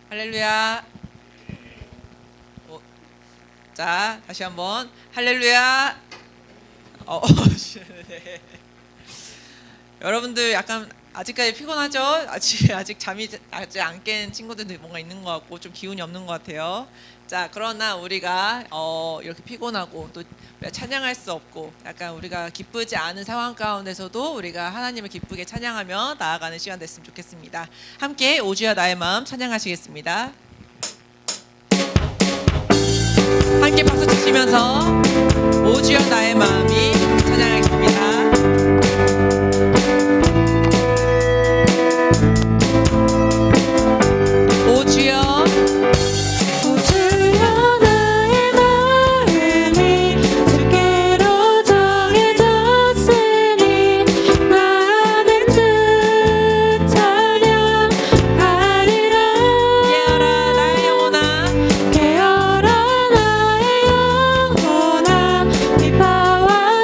할렐루야. 자, 다시 한번 할렐루야. 네. 여러분들 약간 아직까지 피곤하죠? 아직 잠이 아직 안 깬 친구들도 뭔가 있는 것 같고 좀 기운이 없는 것 같아요. 자, 그러나 우리가 이렇게 피곤하고 또 찬양할 수 없고 약간 우리가 기쁘지 않은 상황 가운데서도 우리가 하나님을 기쁘게 찬양하며 나아가는 시간 됐으면 좋겠습니다. 함께 오주야 나의 마음 찬양하시겠습니다. 함께 박수 치시면서 오주야 나의 마음이 찬양하겠습니다. 오주여 깨어라 나의 영혼아 네 파와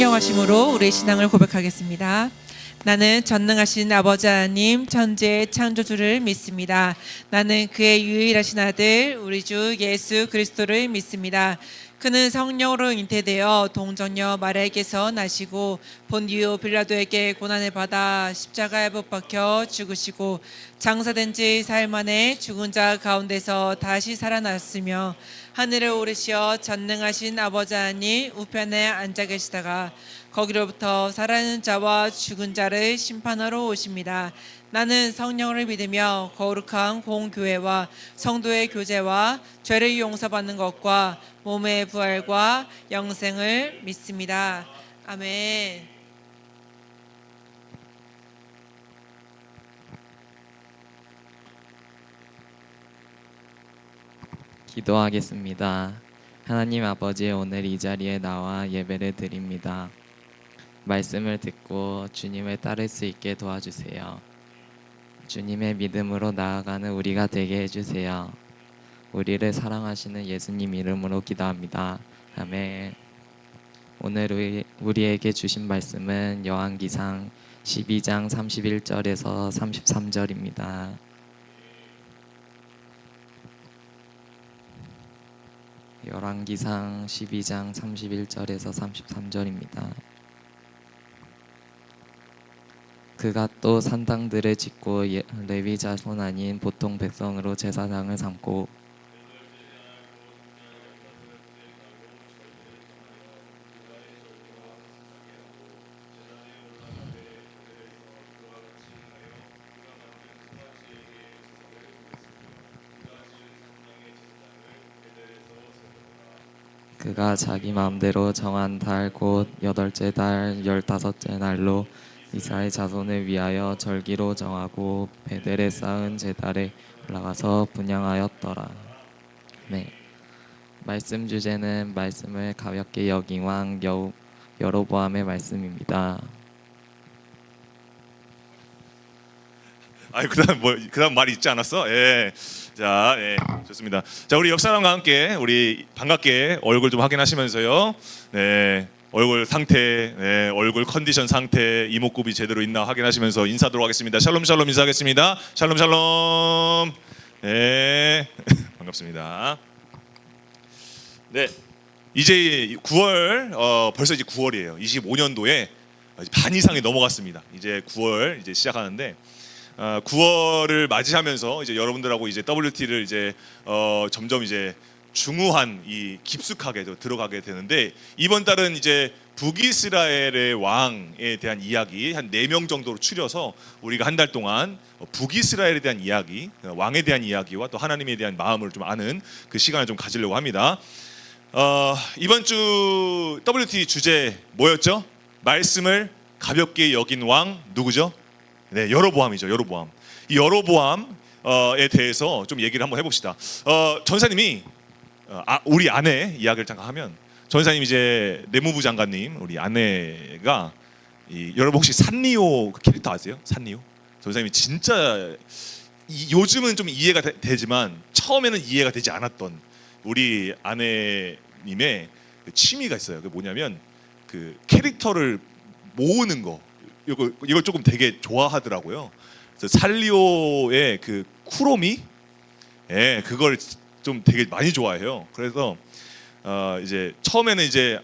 성령하심으로 우리의 신앙을 고백하겠습니다. 나는 전능하신 아버지 하나님 천지의 창조주를 믿습니다. 나는 그의 유일하신 아들 우리 주 예수 그리스도를 믿습니다. 그는 성령으로 잉태되어 동정녀 마리아에게서 나시고 본디오 빌라도에게 고난을 받아 십자가에 못 박혀 죽으시고 장사된 지 사흘 만에 죽은 자 가운데서 다시 살아났으며 하늘에 오르시어 전능하신 아버지 하나님 우편에 앉아 계시다가 거기로부터 살아있는 자와 죽은 자를 심판하러 오십니다. 나는 성령을 믿으며 거룩한 공교회와 성도의 교제와 죄를 용서받는 것과 몸의 부활과 영생을 믿습니다. 아멘. 기도하겠습니다. 하나님 아버지, 오늘 이 자리에 나와 예배를 드립니다. 말씀을 듣고 주님을 따를 수 있게 도와주세요. 주님의 믿음으로 나아가는 우리가 되게 해주세요. 우리를 사랑하시는 예수님 이름으로 기도합니다. 아멘. 오늘 우리에게 주신 말씀은 요한기상 12장 31절에서 33절입니다. 열왕기상 12장 31절에서 33절입니다. 그가 또 산당들을 짓고 레위 자손 아닌 보통 백성으로 제사장을 삼고 그가 자기 마음대로 정한 달 곧 8째 달 15째 날로 이스라엘 자손을 위하여 절기로 정하고 베델에 쌓은 제단에 올라가서 분향하였더라. 네. 말씀 주제는 말씀을 가볍게 여긴 왕 여로보암의 말씀입니다. 그다음 말이 있지 않았어? 예. 자, 예, 좋습니다. 자, 우리 옆사람과 함께 우리 반갑게 얼굴 좀 확인하시면서요. 네, 얼굴 상태, 네, 얼굴 컨디션 상태, 이목구비 제대로 있나 확인하시면서 인사하도록 하겠습니다. 샬롬 샬롬 인사하겠습니다. 샬롬 샬롬. 네, 반갑습니다. 네, 이제 9월, 벌써 이제 9월이에요. 25년도에 반 이상이 넘어갔습니다. 이제 9월 이제 시작하는데. 9월을 맞이하면서 이제 여러분들하고 이제 WT를 이제 점점 이제 중후한 이 깊숙하게 들어가게 되는데 이번 달은 이제 북이스라엘의 왕에 대한 이야기 한 4명 정도로 추려서 우리가 한 달 동안 북이스라엘에 대한 이야기, 왕에 대한 이야기와 또 하나님에 대한 마음을 좀 아는 그 시간을 좀 가지려고 합니다. 이번 주 WT 주제 뭐였죠? 말씀을 가볍게 여긴 왕 누구죠? 네, 여로보암이죠. 여로보암. 이 여로보암에 대해서 좀 얘기를 한번 해봅시다. 전사님이 우리 아내 이야기를 잠깐 하면 전사님 이제 내무부 장관님 우리 아내가 여러분 혹시 산리오 그 캐릭터 아세요? 산리오? 전사님이 진짜 요즘은 좀 이해가 되지만 처음에는 이해가 되지 않았던 우리 아내님의 그 취미가 있어요. 그게 뭐냐면 그 캐릭터를 모으는 거. 이걸 조금 되게 좋아하더라고요. 그래서 산리오의 그 쿠로미, 예, 그걸 좀 되게 많이 좋아해요. 그래서 이제 처음에는 이제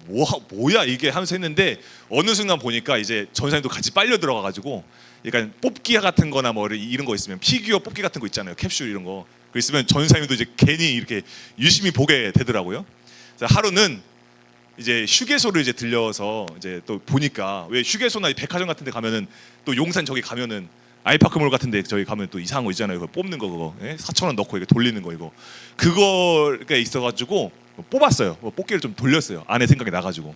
뭐야 이게 하면서 했는데 어느 순간 보니까 이제 전사님도 같이 빨려 들어가가지고 약간 뽑기 같은 거나 뭐 이런 거 있으면 피규어 뽑기 같은 거 있잖아요. 캡슐 이런 거. 그 있으면 전사님도 이제 괜히 이렇게 유심히 보게 되더라고요. 그래서 하루는 이제 휴게소를 이제 들려서 이제 또 보니까 왜 휴게소나 백화점 같은 데 가면은 또 용산 저기 가면은 아이파크몰 같은 데 저기 가면 또 이상한 거 있잖아요. 그거 뽑는 거 그거. 예? 4,000원 넣고 이렇게 돌리는 거 이거. 그거가 있어 가지고 뽑았어요. 뽑기를 좀 돌렸어요. 아내 생각이 나 가지고.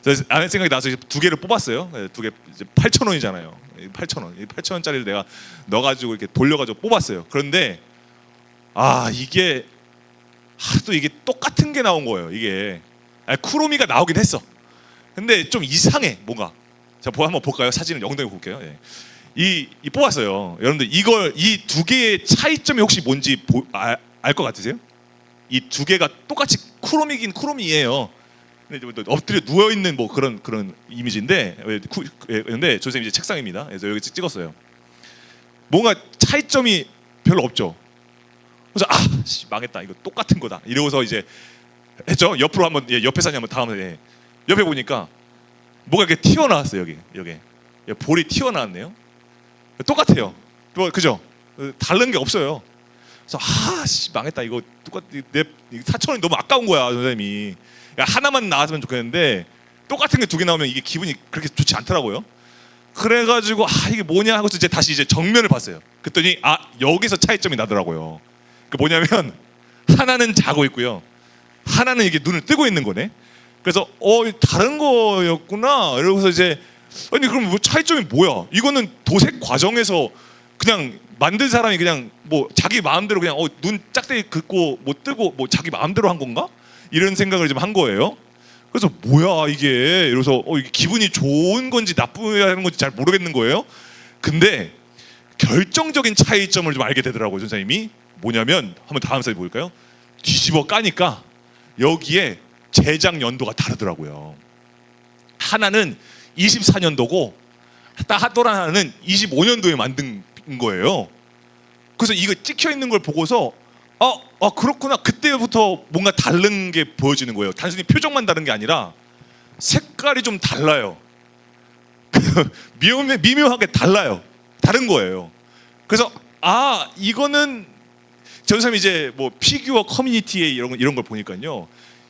그래서 아내 생각이 나서 이제 2개를 뽑았어요. 2개 이제 8,000원이잖아요. 8,000원. 8,000원짜리를 내가 넣어 가지고 이렇게 돌려 가지고 뽑았어요. 그런데 이게 하도 이게 똑같은 게 나온 거예요. 이게 쿠로미가 나오긴 했어. 근데 좀 이상해 뭔가. 자, 한번 볼까요? 사진을 영상에 볼게요. 예. 이 뽑았어요. 여러분들 이걸 이 2개의 차이점이 혹시 뭔지 알 것 같으세요? 이 2개가 똑같이 쿠로미긴 쿠로미예요. 근데 이제 또 엎드려 누워 있는 뭐 그런 이미지인데 근데 선생님 이제 책상입니다. 그래서 여기 찍었어요. 뭔가 차이점이 별로 없죠. 그래서 망했다 이거 똑같은 거다 이러고서 이제 했죠. 옆으로 한번 옆에 사진 한번 다음에 옆에 보니까 뭐가 이렇게 튀어나왔어요. 여기 볼이 튀어나왔네요. 똑같아요. 그죠? 다른 게 없어요. 그래서 망했다 이거 내 4,000원이 너무 아까운 거야 선생님이. 하나만 나왔으면 좋겠는데 똑같은 게 2개 나오면 이게 기분이 그렇게 좋지 않더라고요. 그래가지고 이게 뭐냐 하고서 이제 다시 이제 정면을 봤어요. 그랬더니 여기서 차이점이 나더라고요. 그 뭐냐면 하나는 자고 있고요. 하나는 이게 눈을 뜨고 있는 거네. 그래서 다른 거였구나. 이러고서 이제 아니 그럼 뭐 차이점이 뭐야? 이거는 도색 과정에서 그냥 만든 사람이 그냥 뭐 자기 마음대로 그냥 눈 짝대기 긋고 뭐 뜨고 뭐 자기 마음대로 한 건가? 이런 생각을 좀 한 거예요. 그래서 뭐야 이게 이러면서 이게 기분이 좋은 건지 나쁘다는 건지 잘 모르겠는 거예요. 근데 결정적인 차이점을 좀 알게 되더라고요 선생님이. 뭐냐면 한번 다음 슬라이드 볼까요? 뒤집어 까니까 여기에 제작 연도가 다르더라고요. 하나는 24년도고 또 하나는 25년도에 만든 거예요. 그래서 이거 찍혀 있는 걸 보고서 그렇구나. 그때부터 뭔가 다른 게 보여지는 거예요. 단순히 표정만 다른 게 아니라 색깔이 좀 달라요. 미묘하게 달라요. 다른 거예요. 그래서 이거는 전선생님 이제 뭐 피규어 커뮤니티에 이런 걸 보니까요.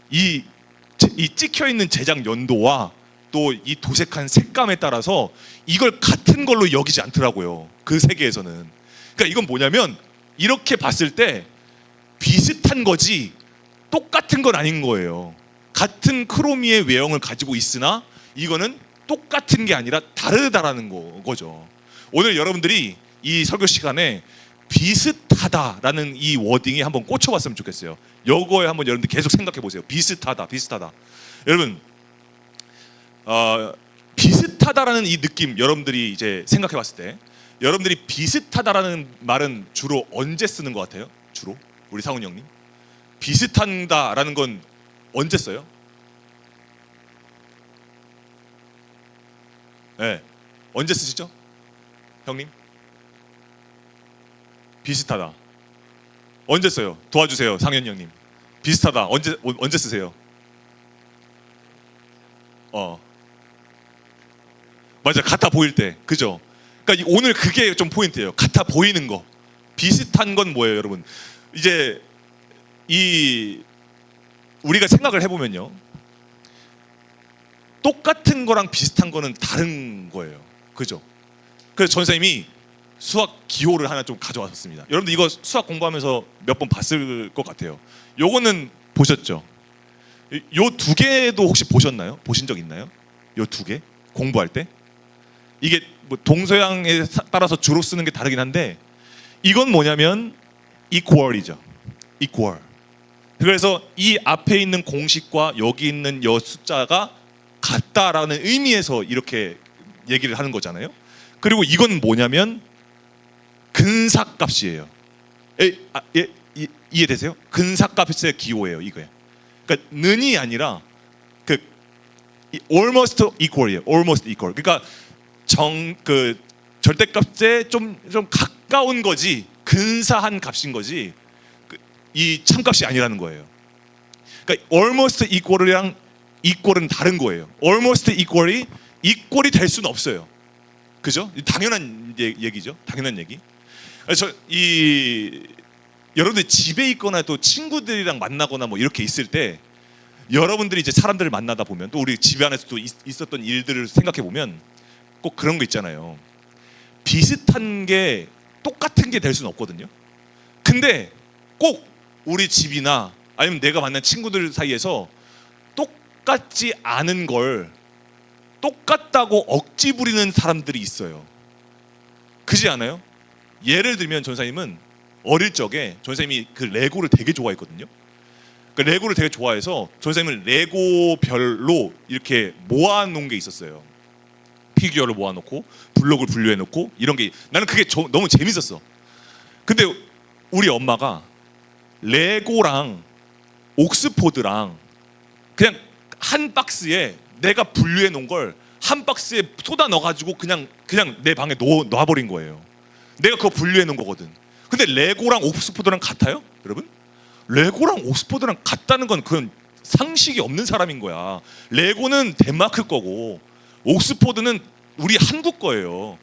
이 찍혀 있는 제작 연도와 또 이 도색한 색감에 따라서 이걸 같은 걸로 여기지 않더라고요. 그 세계에서는. 그러니까 이건 뭐냐면 이렇게 봤을 때 비슷한 거지 똑같은 건 아닌 거예요. 같은 크로미의 외형을 가지고 있으나 이거는 똑같은 게 아니라 다르다라는 거죠. 오늘 여러분들이 이 설교 시간에 비슷하다라는 이 워딩이 한번 꽂혀봤으면 좋겠어요. 요거에 한번 여러분들 계속 생각해 보세요. 비슷하다. 여러분 비슷하다라는 이 느낌 여러분들이 이제 생각해 봤을 때 여러분들이 비슷하다라는 말은 주로 언제 쓰는 것 같아요? 주로 우리 상훈 형님 비슷한다라는 건 언제 써요? 네, 언제 쓰시죠? 형님 비슷하다 언제 써요? 도와주세요 상현 형님. 비슷하다 언제 쓰세요? 맞아 같아 보일 때 그죠? 그러니까 오늘 그게 좀 포인트예요. 같아 보이는 거. 비슷한 건 뭐예요 여러분? 이제 우리가 생각을 해보면요 똑같은 거랑 비슷한 거는 다른 거예요. 그죠? 그래서 전사님이 수학 기호를 하나 좀 가져왔습니다. 여러분들 이거 수학 공부하면서 몇 번 봤을 것 같아요. 요거는 보셨죠? 요 2개도 혹시 보셨나요? 보신 적 있나요? 요 2개 공부할 때 이게 뭐 동서양에 따라서 주로 쓰는 게 다르긴 한데 이건 뭐냐면 equal이죠. equal. 그래서 이 앞에 있는 공식과 여기 있는 여 숫자가 같다라는 의미에서 이렇게 얘기를 하는 거잖아요. 그리고 이건 뭐냐면 근사값이에요. 이해되세요? 근사값의 기호예요 이거예요. 그러니까 는이 아니라 almost equal이에요. almost equal. 그러니까 절대값에 좀 가까운 거지 근사한 값인 거지 이 참값이 아니라는 거예요. 그러니까 almost equal이랑 equal은 다른 거예요. almost equal이 될 수는 없어요. 그죠? 당연한 얘기죠. 당연한 얘기. 그래서 여러분들 집에 있거나 또 친구들이랑 만나거나 뭐 이렇게 있을 때 여러분들이 이제 사람들을 만나다 보면 또 우리 집 안에서도 있었던 일들을 생각해 보면 꼭 그런 거 있잖아요. 비슷한 게 똑같은 게 될 수는 없거든요. 근데 꼭 우리 집이나 아니면 내가 만난 친구들 사이에서 똑같지 않은 걸 똑같다고 억지 부리는 사람들이 있어요. 그지 않아요? 예를 들면 전사님은 어릴 적에 전사님이 그 레고를 되게 좋아했거든요. 그 레고를 되게 좋아해서 전사님은 레고별로 이렇게 모아놓은 게 있었어요. 피규어를 모아놓고 블록을 분류해놓고 이런 게 나는 그게 너무 재밌었어. 근데 우리 엄마가 레고랑 옥스포드랑 그냥 한 박스에 내가 분류해 놓은 걸 한 박스에 쏟아 넣어가지고 그냥 내 방에 놔버린 거예요. 내가 그거 분류해 놓은 거거든. 근데 레고랑 옥스포드랑 같아요? 여러분? 레고랑 옥스포드랑 같다는 건 그건 상식이 없는 사람인 거야. 레고는 덴마크 거고 옥스포드는 우리 한국 거예요.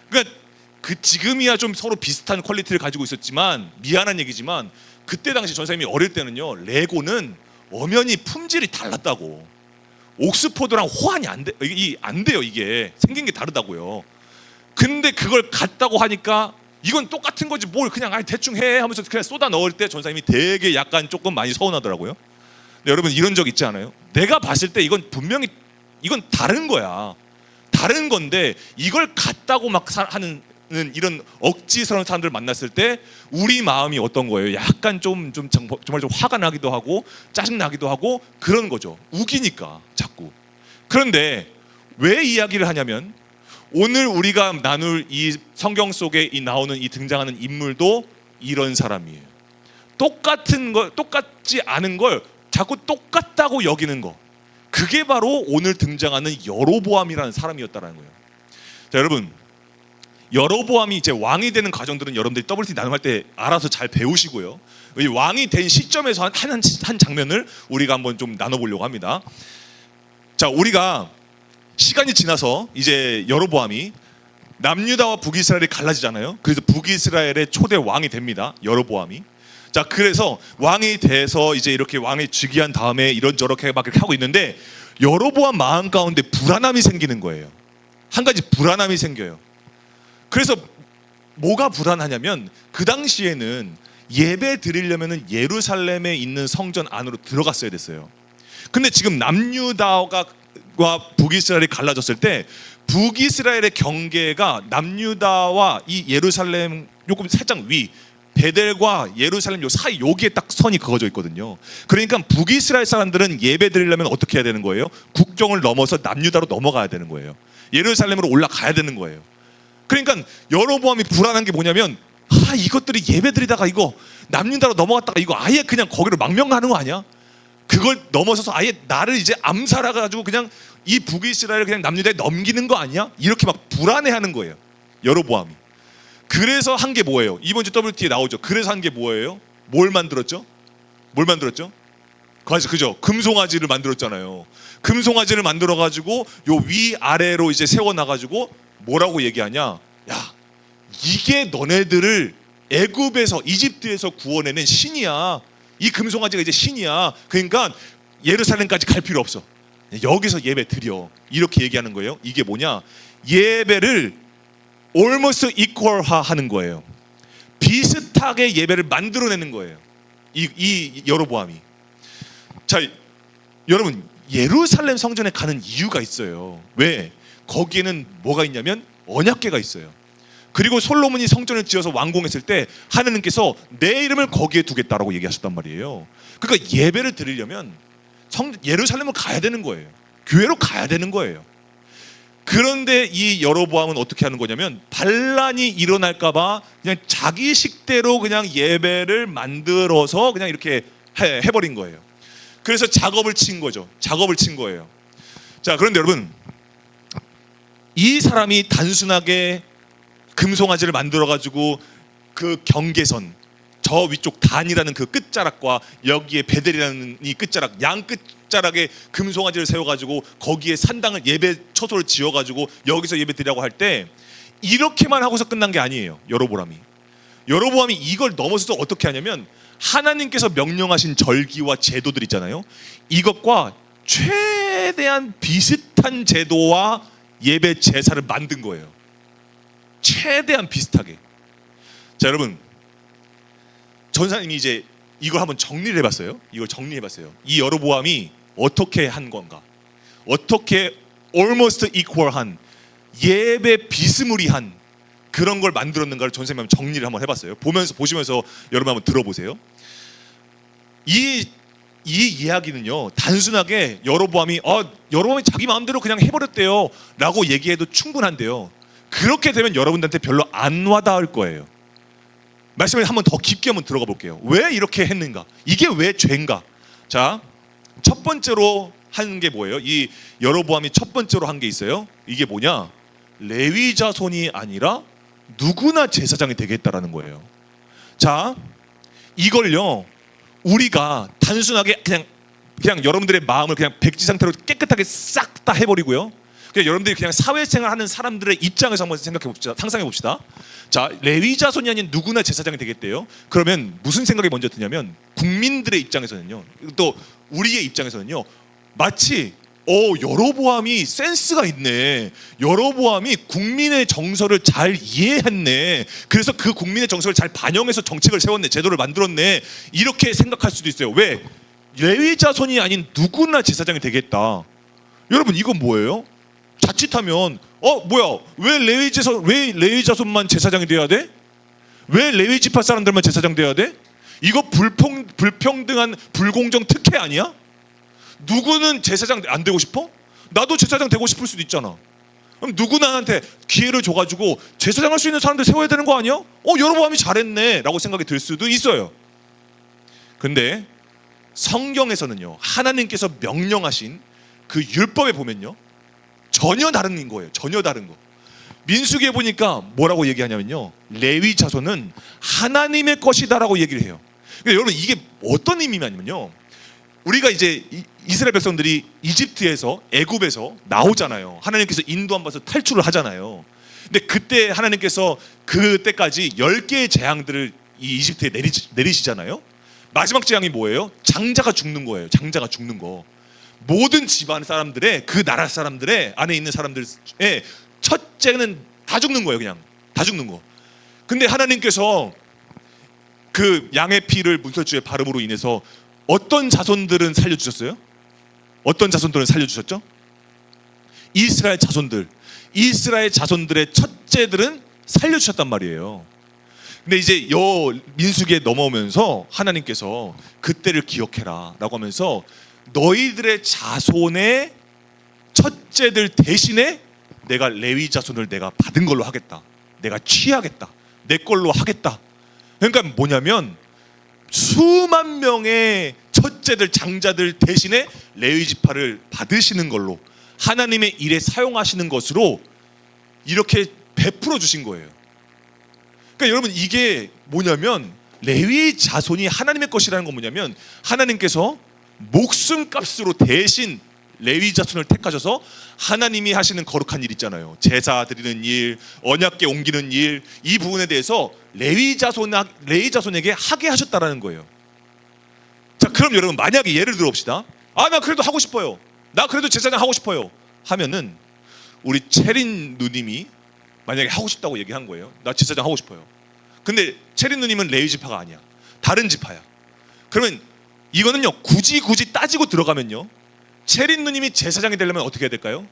그러니까 그 지금이야 좀 서로 비슷한 퀄리티를 가지고 있었지만 미안한 얘기지만 그때 당시 전사님이 어릴 때는요 레고는 엄연히 품질이 달랐다고. 옥스포드랑 호환이 안 돼요. 이게 생긴 게 다르다고요. 근데 그걸 같다고 하니까 이건 똑같은 거지 뭘 그냥 대충 해 하면서 그냥 쏟아 넣을 때 전사님이 되게 약간 조금 많이 서운하더라고요. 근데 여러분 이런 적 있지 않아요? 내가 봤을 때 이건 분명히 이건 다른 거야. 다른 건데 이걸 같다고 막 하는 이런 억지스러운 사람들을 만났을 때 우리 마음이 어떤 거예요? 약간 정말 좀 화가 나기도 하고 짜증 나기도 하고 그런 거죠. 우기니까 자꾸. 그런데 왜 이야기를 하냐면 오늘 우리가 나눌 이 성경 속에 나오는 이 등장하는 인물도 이런 사람이에요. 똑같지 않은 걸 자꾸 똑같다고 여기는 거. 그게 바로 오늘 등장하는 여로보암이라는 사람이었다는 거예요. 자, 여러분. 여로보암이 이제 왕이 되는 과정들은 여러분들이 WT 나눔할 때 알아서 잘 배우시고요. 이 왕이 된 시점에서 한 장면을 우리가 한번 좀 나눠보려고 합니다. 자, 우리가 시간이 지나서 이제 여로보암이 남유다와 북이스라엘이 갈라지잖아요. 그래서 북이스라엘의 초대 왕이 됩니다. 여로보암이. 자, 그래서 왕이 돼서 이제 이렇게 왕이 즉위한 다음에 이런저렇게 막 이렇게 하고 있는데 여로보암 마음 가운데 불안함이 생기는 거예요. 한 가지 불안함이 생겨요. 그래서 뭐가 불안하냐면 그 당시에는 예배 드리려면 예루살렘에 있는 성전 안으로 들어갔어야 됐어요. 근데 지금 남유다와 북이스라엘이 갈라졌을 때 북이스라엘의 경계가 남유다와 이 예루살렘 요금 살짝 위 베델과 예루살렘 요 사이 여기에 딱 선이 그어져 있거든요. 그러니까 북이스라엘 사람들은 예배 드리려면 어떻게 해야 되는 거예요? 국경을 넘어서 남유다로 넘어가야 되는 거예요. 예루살렘으로 올라가야 되는 거예요. 그러니까 여로보암이 불안한 게 뭐냐면 이것들이 예배 드리다가 이거 남유다로 넘어갔다가 이거 아예 그냥 거기로 망명하는 거 아니야? 그걸 넘어서서 아예 나를 이제 암살해가지고 그냥 이 북이스라엘을 그냥 남유다에 넘기는 거 아니야? 이렇게 막 불안해하는 거예요. 여로보암이. 그래서 한 게 뭐예요? 이번 주 WT에 나오죠. 그래서 한 게 뭐예요? 뭘 만들었죠? 그죠? 금송아지를 만들었잖아요. 금송아지를 만들어가지고 요 위아래로 이제 세워놔가지고 뭐라고 얘기하냐? 야, 이게 너네들을 애굽에서 이집트에서 구원해낸 신이야. 이 금송아지가 이제 신이야. 그러니까 예루살렘까지 갈 필요 없어. 여기서 예배 드려. 이렇게 얘기하는 거예요. 이게 뭐냐? 예배를 almost equal화하는 거예요. 비슷하게 예배를 만들어내는 거예요. 이 여로보암이. 자, 여러분 예루살렘 성전에 가는 이유가 있어요. 왜? 거기에는 뭐가 있냐면 언약궤가 있어요. 그리고 솔로몬이 성전을 지어서 완공했을 때 하느님께서 내 이름을 거기에 두겠다라고 얘기하셨단 말이에요. 그러니까 예배를 드리려면 예루살렘을 가야 되는 거예요. 교회로 가야 되는 거예요. 그런데 이 여로보암은 어떻게 하는 거냐면 반란이 일어날까봐 그냥 자기 식대로 그냥 예배를 만들어서 그냥 이렇게 해버린 거예요. 그래서 작업을 친 거죠. 작업을 친 거예요. 자, 그런데 여러분 이 사람이 단순하게 금송아지를 만들어가지고 그 경계선 저 위쪽 단이라는 그 끝자락과 여기에 베델이라는 이 끝자락 양 끝자락에 금송아지를 세워가지고 거기에 산당을 예배 처소를 지어가지고 여기서 예배 드리라고 할 때 이렇게만 하고서 끝난 게 아니에요. 여로보암이 이걸 넘어서서 어떻게 하냐면 하나님께서 명령하신 절기와 제도들 있잖아요. 이것과 최대한 비슷한 제도와 예배 제사를 만든 거예요. 최대한 비슷하게. 자, 여러분 전사님이 이제 이걸 한번 정리를 해봤어요. 이 여로보암이 어떻게 한 건가? 어떻게 almost equal한 예배 비스무리한 그런 걸 만들었는가를 전사님이 한번 정리를 한번 해봤어요. 보시면서 여러분 한번 들어보세요. 이 이야기는요 단순하게 여로보암이 자기 마음대로 그냥 해버렸대요 라고 얘기해도 충분한데요, 그렇게 되면 여러분들한테 별로 안 와닿을 거예요. 말씀을 한번 더 깊게 한번 들어가 볼게요. 왜 이렇게 했는가? 이게 왜 죄인가? 자, 첫 번째로 한 게 뭐예요? 이 여로보암이 첫 번째로 한 게 있어요. 이게 뭐냐? 레위 자손이 아니라 누구나 제사장이 되겠다라는 거예요. 자, 이걸요 우리가 단순하게 그냥 여러분들의 마음을 그냥 백지 상태로 깨끗하게 싹 다 해버리고요. 그냥 여러분들이 그냥 사회생활하는 사람들의 입장에서 한번 생각해 봅시다. 상상해 봅시다. 자, 레위 자손이 아닌 누구나 제사장이 되겠대요. 그러면 무슨 생각이 먼저 드냐면 국민들의 입장에서는요, 또 우리의 입장에서는요, 마치 여로보암이 센스가 있네. 여로보암이 국민의 정서를 잘 이해했네. 그래서 그 국민의 정서를 잘 반영해서 정책을 세웠네. 제도를 만들었네. 이렇게 생각할 수도 있어요. 왜? 레위 자손이 아닌 누구나 제사장이 되겠다. 여러분 이건 뭐예요? 자칫하면 뭐야? 왜 레위 자손만 제사장이 돼야 돼? 왜 레위 지파 사람들만 제사장 돼야 돼? 이거 불평등한 불공정 특혜 아니야? 누구는 제사장 안 되고 싶어? 나도 제사장 되고 싶을 수도 있잖아. 그럼 누구나한테 기회를 줘가지고 제사장 할 수 있는 사람들 세워야 되는 거 아니야? 여로보암이 잘했네 라고 생각이 들 수도 있어요. 근데 성경에서는요, 하나님께서 명령하신 그 율법에 보면요, 전혀 다른 거예요. 전혀 다른 거. 민수기에 보니까 뭐라고 얘기하냐면요, 레위 자손은 하나님의 것이다라고 얘기를 해요. 그러니까 여러분 이게 어떤 의미냐면요, 우리가 이제 이스라엘 백성들이 이집트에서 애굽에서 나오잖아요. 하나님께서 인도함 받아서 탈출을 하잖아요. 근데 그때 하나님께서 그때까지 10개의 재앙들을 이 이집트에 내리시잖아요. 마지막 재앙이 뭐예요? 장자가 죽는 거예요. 장자가 죽는 거. 모든 집안 사람들의, 그 나라 사람들의 안에 있는 사람들의 첫째는 다 죽는 거예요. 그냥 다 죽는 거. 근데 하나님께서 그 양의 피를 문설주에 바름으로 인해서 어떤 자손들은 살려주셨어요? 어떤 자손들은 살려주셨죠? 이스라엘 자손들의 첫째들은 살려주셨단 말이에요. 근데 이제 민수기에 넘어오면서 하나님께서 그때를 기억해라 라고 하면서 너희들의 자손의 첫째들 대신에 내가 레위 자손을 내가 받은 걸로 하겠다. 내가 취하겠다. 내 걸로 하겠다. 그러니까 뭐냐면 수만 명의 첫째들 장자들 대신에 레위 지파를 받으시는 걸로 하나님의 일에 사용하시는 것으로 이렇게 베풀어 주신 거예요. 그러니까 여러분 이게 뭐냐면 레위 자손이 하나님의 것이라는 건 뭐냐면 하나님께서 목숨값으로 대신 레위 자손을 택하셔서 하나님이 하시는 거룩한 일 있잖아요. 제사 드리는 일, 언약궤 옮기는 일, 이 부분에 대해서 레위 자손에게 하게 하셨다라는 거예요. 자, 그럼 여러분 만약에 예를 들어 봅시다. 나 그래도 하고 싶어요. 나 그래도 제사장 하고 싶어요. 하면은 우리 체린 누님이 만약에 하고 싶다고 얘기한 거예요. 나 제사장 하고 싶어요. 근데 체린 누님은 레위 지파가 아니야. 다른 지파야. 그러면 이거는요, 굳이 따지고 들어가면요, 체린 누님이 제사장이 되려면 어떻게 해야 될까요?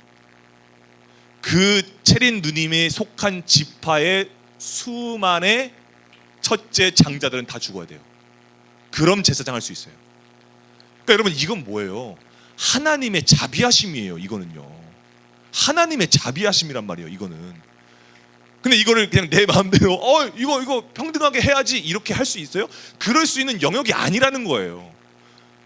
그 체린 누님에 속한 지파의 수만의 첫째 장자들은 다 죽어야 돼요. 그럼 제사장 할 수 있어요. 그러니까 여러분 이건 뭐예요? 하나님의 자비하심이에요. 이거는요, 하나님의 자비하심이란 말이에요. 이거는. 근데 이거를 그냥 내 마음대로 이거 평등하게 해야지 이렇게 할 수 있어요? 그럴 수 있는 영역이 아니라는 거예요.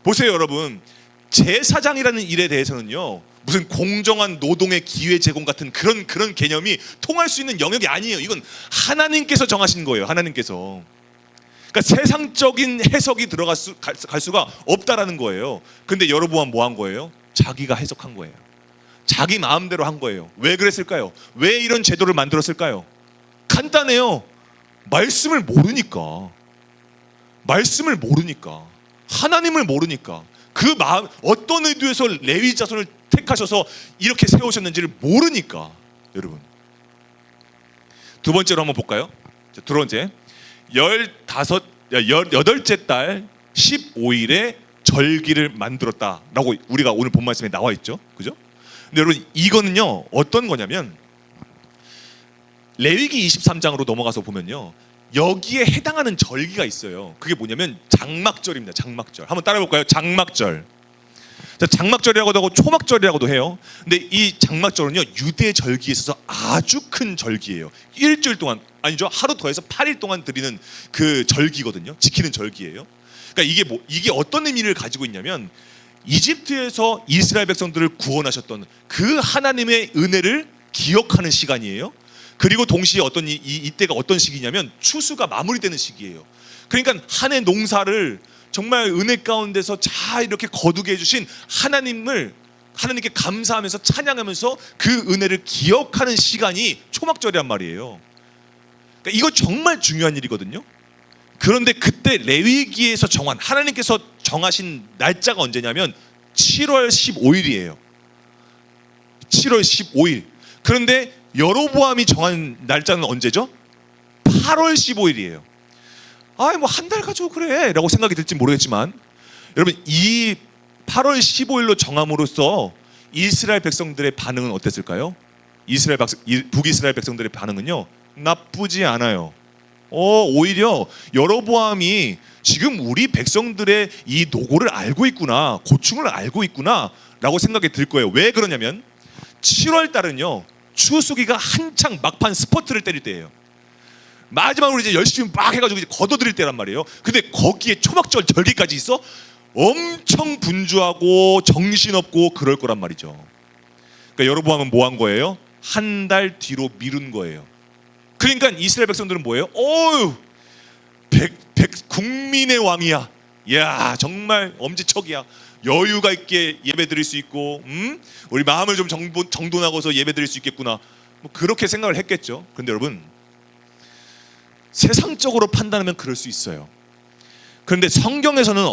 보세요 여러분, 제사장이라는 일에 대해서는요, 무슨 공정한 노동의 기회 제공 같은 그런 개념이 통할 수 있는 영역이 아니에요. 이건 하나님께서 정하신 거예요. 하나님께서. 그러니까 세상적인 해석이 갈 수가 없다라는 거예요. 근데 여로보암 뭐 한 거예요? 자기가 해석한 거예요. 자기 마음대로 한 거예요. 왜 그랬을까요? 왜 이런 제도를 만들었을까요? 간단해요. 말씀을 모르니까. 하나님을 모르니까. 그 마음, 어떤 의도에서 레위 자손을 택하셔서 이렇게 세우셨는지를 모르니까. 여러분, 두 번째로 한번 볼까요? 자, 두 번째, 18째 달 15일에 절기를 만들었다라고 우리가 오늘 본 말씀에 나와 있죠, 그죠? 근데 여러분 이거는요 어떤 거냐면 레위기 23장으로 넘어가서 보면요, 여기에 해당하는 절기가 있어요. 그게 뭐냐면 장막절입니다. 장막절. 한번 따라해볼까요? 장막절. 자, 장막절이라고도 하고 초막절이라고도 해요. 근데 이 장막절은요, 유대 절기에 있어서 아주 큰 절기예요. 일주일 동안, 아니죠, 하루 더해서 8일 동안 드리는 그 절기거든요. 지키는 절기예요. 그러니까 이게 어떤 의미를 가지고 있냐면 이집트에서 이스라엘 백성들을 구원하셨던 그 하나님의 은혜를 기억하는 시간이에요. 그리고 동시에 이때가 어떤 시기냐면 추수가 마무리되는 시기예요. 그러니까 한 해 농사를 정말 은혜 가운데서 잘 이렇게 거두게 해주신 하나님께 감사하면서 찬양하면서 그 은혜를 기억하는 시간이 초막절이란 말이에요. 그러니까 이거 정말 중요한 일이거든요. 그런데 그때 레위기에서 하나님께서 정하신 날짜가 언제냐면 7월 15일이에요. 7월 15일. 그런데 여로보암이 정한 날짜는 언제죠? 8월 15일이에요. 뭐 한 달 가지고 그래 라고 생각이 들지 모르겠지만, 여러분 이 8월 15일로 정함으로써 이스라엘 백성들의 반응은 어땠을까요? 북이스라엘 백성들의 반응은요, 나쁘지 않아요. 오히려 여로보암이 지금 우리 백성들의 이 노고를 알고 있구나, 고충을 알고 있구나 라고 생각이 들 거예요. 왜 그러냐면 7월 달은요, 추수기가 한창 막판 스퍼트를 때릴 때예요. 마지막으로 이제 열심히 막 해가지고 이제 걷어들일 때란 말이에요. 근데 거기에 초막절 절기까지 있어? 엄청 분주하고 정신없고 그럴 거란 말이죠. 그러니까 여로보암은 뭐 한 거예요? 한 달 뒤로 미룬 거예요. 그러니까 이스라엘 백성들은 뭐예요? 국민의 왕이야. 이야, 정말 엄지척이야. 여유가 있게 예배 드릴 수 있고, 우리 마음을 좀 정돈하고서 예배 드릴 수 있겠구나. 뭐 그렇게 생각을 했겠죠. 근데 여러분, 세상적으로 판단하면 그럴 수 있어요. 그런데 성경에서는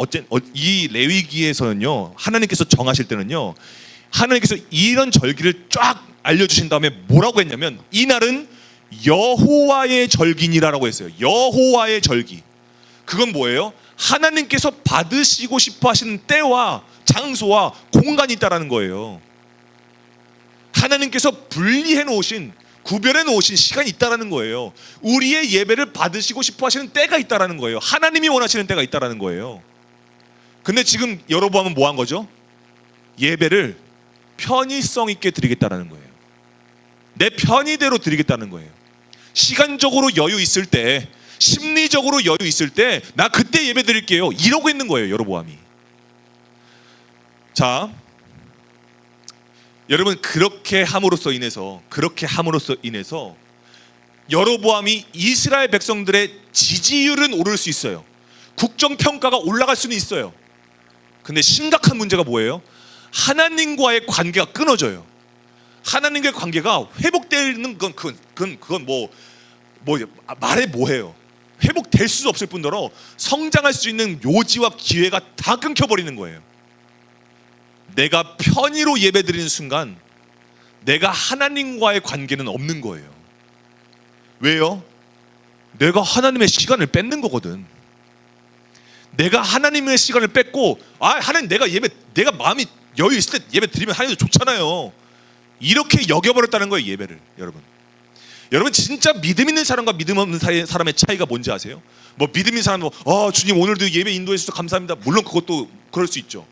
이 레위기에서는요, 하나님께서 정하실 때는요, 하나님께서 이런 절기를 쫙 알려주신 다음에 뭐라고 했냐면, 이 날은 여호와의 절기니라라고 했어요. 여호와의 절기. 그건 뭐예요? 하나님께서 받으시고 싶어 하시는 때와 장소와 공간이 있다라는 거예요. 하나님께서 분리해 놓으신, 구별해 놓으신 시간이 있다라는 거예요. 우리의 예배를 받으시고 싶어 하시는 때가 있다라는 거예요. 하나님이 원하시는 때가 있다라는 거예요. 근데 지금 여로보암은 뭐 한 거죠? 예배를 편의성 있게 드리겠다라는 거예요. 내 편의대로 드리겠다는 거예요. 시간적으로 여유 있을 때, 심리적으로 여유 있을 때 나 그때 예배 드릴게요, 이러고 있는 거예요, 여로보암이. 자, 여러분, 그렇게 함으로써 인해서 여로보암이 이스라엘 백성들의 지지율은 오를 수 있어요. 국정평가가 올라갈 수는 있어요. 근데 심각한 문제가 뭐예요? 하나님과의 관계가 끊어져요. 하나님과의 관계가 회복되는 그건 뭐 말해 뭐해요. 회복될 수 없을 뿐더러 성장할 수 있는 요지와 기회가 다 끊겨버리는 거예요. 내가 편의로 예배드리는 순간 내가 하나님과의 관계는 없는 거예요. 왜요? 내가 하나님의 시간을 뺏는 거거든. 내가 하나님의 시간을 뺏고, 하나님 내가 마음이 여유 있을 때 예배 드리면 하나님도 좋잖아요, 이렇게 여겨버렸다는 거예요, 예배를. 여러분 진짜 믿음 있는 사람과 믿음 없는 사람의 차이가 뭔지 아세요? 뭐 믿음 있는 사람은 주님 오늘도 예배 인도해 주셔서 감사합니다. 물론 그것도 그럴 수 있죠.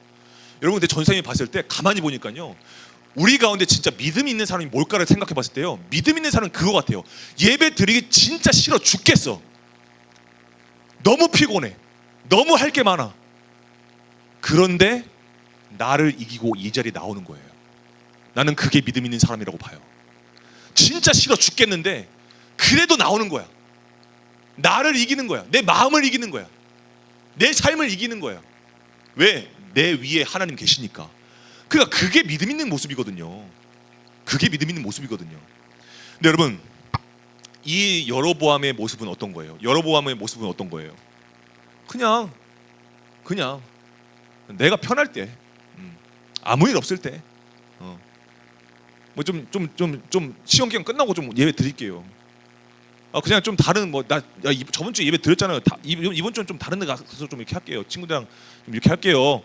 여러분, 근데 전생에 봤을 때 가만히 보니까요, 우리 가운데 진짜 믿음 있는 사람이 뭘까를 생각해 봤을 때요, 믿음 있는 사람은 그거 같아요. 예배 드리기 진짜 싫어 죽겠어. 너무 피곤해. 너무 할 게 많아. 그런데 나를 이기고 이 자리에 나오는 거예요. 나는 그게 믿음 있는 사람이라고 봐요. 진짜 싫어 죽겠는데 그래도 나오는 거야. 나를 이기는 거야. 내 마음을 이기는 거야. 내 삶을 이기는 거야. 왜? 내 위에 하나님 계시니까. 그러니까 그게 믿음 있는 모습이거든요. 근데 여러분, 이 여로보암의 모습은 어떤 거예요? 그냥 내가 편할 때, 아무 일 없을 때, 뭐 좀 시험 기간 끝나고 좀 예배 드릴게요. 그냥 좀 다른 저번 주에 예배 드렸잖아요. 이번 주는 좀 다른 데 가서 좀 이렇게 할게요. 친구들이랑 좀 이렇게 할게요.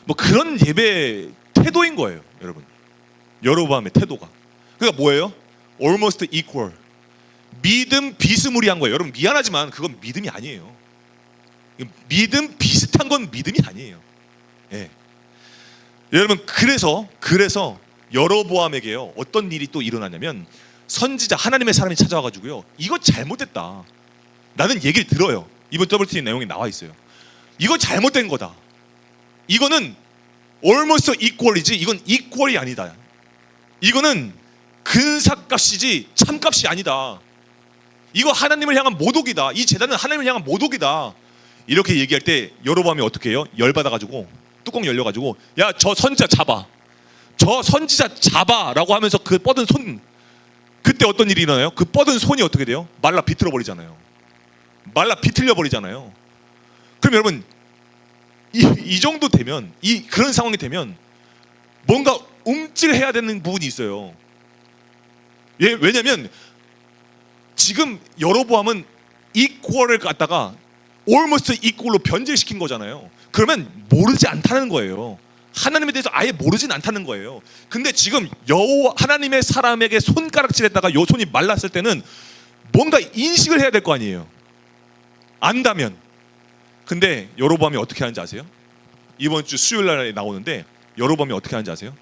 뭐 그런 예배 태도인 거예요, 여러분. 여로보암의 태도가. 그러니까 뭐예요? almost equal. 믿음 비스무리한 거예요. 여러분 미안하지만 그건 믿음이 아니에요. 믿음 비슷한 건 믿음이 아니에요. 예. 여러분, 그래서 여로보암에게요, 어떤 일이 또 일어나냐면, 선지자 하나님의 사람이 찾아와가지고요, 이거 잘못됐다. 나는 얘기를 들어요. 이번 WT 내용에 나와 있어요. 이거 잘못된 거다. 이거는 almost equal이지 이건 equal이 아니다. 이거는 근사값이지 참값이 아니다. 이거 하나님을 향한 모독이다. 이 제단은 하나님을 향한 모독이다. 이렇게 얘기할 때 여로보암이 어떻게 해요? 열받아가지고 뚜껑 열려가지고 야 저 선지자 잡아, 저 선지자 잡아라고 하면서 그 뻗은 손, 그때 어떤 일이 일어나요? 그 뻗은 손이 어떻게 돼요? 말라 비틀어 버리잖아요. 말라 비틀려 버리잖아요. 그럼 여러분 이 정도 되면, 그런 상황이 되면 뭔가 움찔해야 되는 부분이 있어요. 예, 왜냐면 지금 여로보암은 equal을 갖다가 almost equal로 변질시킨 거잖아요. 그러면 모르지 않다는 거예요. 하나님에 대해서 아예 모르진 않다는 거예요. 근데 지금 여호와 하나님의 사람에게 손가락질했다가 요 손이 말랐을 때는 뭔가 인식을 해야 될 거 아니에요. 안다면. 근데 여로보암이 어떻게 하는지 아세요? 이번 주 수요일 날에 나오는데 여로보암이 어떻게 하는지 아세요?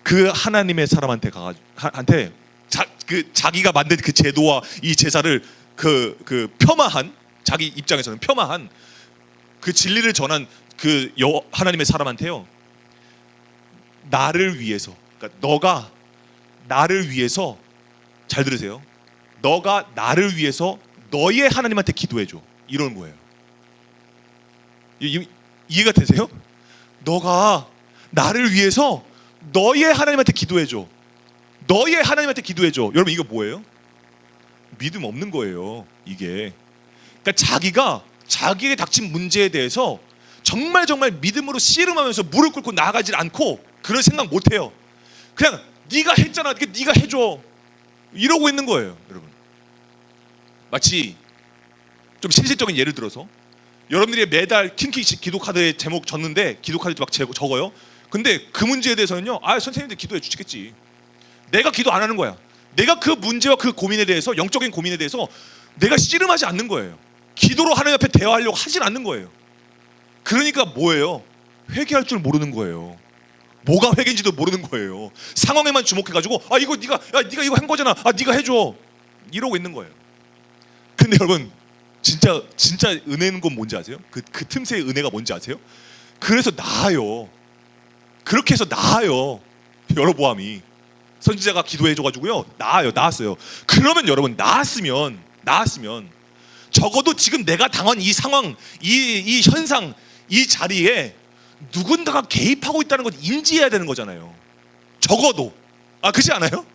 그 하나님의 사람한테 한테 자기가 만든 그 제도와 이 제사를 그 폄하한, 자기 입장에서는 폄하한 그 진리를 전한 그 하나님의 사람한테요, 나를 위해서, 그러니까 너가 나를 위해서, 잘 들으세요, 너가 나를 위해서 너의 하나님한테 기도해줘, 이러는 거예요. 이해가 되세요? 너가 나를 위해서 너의 하나님한테 기도해줘, 너의 하나님한테 기도해줘. 여러분 이거 뭐예요? 믿음 없는 거예요 이게. 그러니까 자기가 자기에게 닥친 문제에 대해서 정말 믿음으로 씨름하면서 무릎 꿇고 나아가질 않고 그런 생각 못해요. 그냥 네가 했잖아, 네가 해줘, 이러고 있는 거예요. 여러분 마치 좀 실질적인 예를 들어서 여러분들이 매달 킹키식 기도카드에 제목 적는데, 기도카드 막 적어요. 근데 그 문제에 대해서는요, 선생님들 기도해 주시겠지, 내가 기도 안 하는 거야. 내가 그 문제와 그 고민에 대해서, 영적인 고민에 대해서 내가 씨름하지 않는 거예요. 기도로 하나님 앞에 대화하려고 하진 않는 거예요. 그러니까 뭐예요? 회개할 줄 모르는 거예요. 뭐가 회개인지도 모르는 거예요. 상황에만 주목해가지고 이거 네가 이거 한 거잖아, 네가 해줘, 이러고 있는 거예요. 근데 여러분 진짜 은혜는 건 뭔지 아세요? 그 틈새의 은혜가 뭔지 아세요? 그래서 나아요. 그렇게 해서 나아요. 여로보암이 선지자가 기도해줘가지고요, 나았어요. 그러면 여러분 나았으면 적어도 지금 내가 당한 이 상황, 이 현상, 이 자리에 누군가가 개입하고 있다는 걸 인지해야 되는 거잖아요. 적어도. 그렇지 않아요?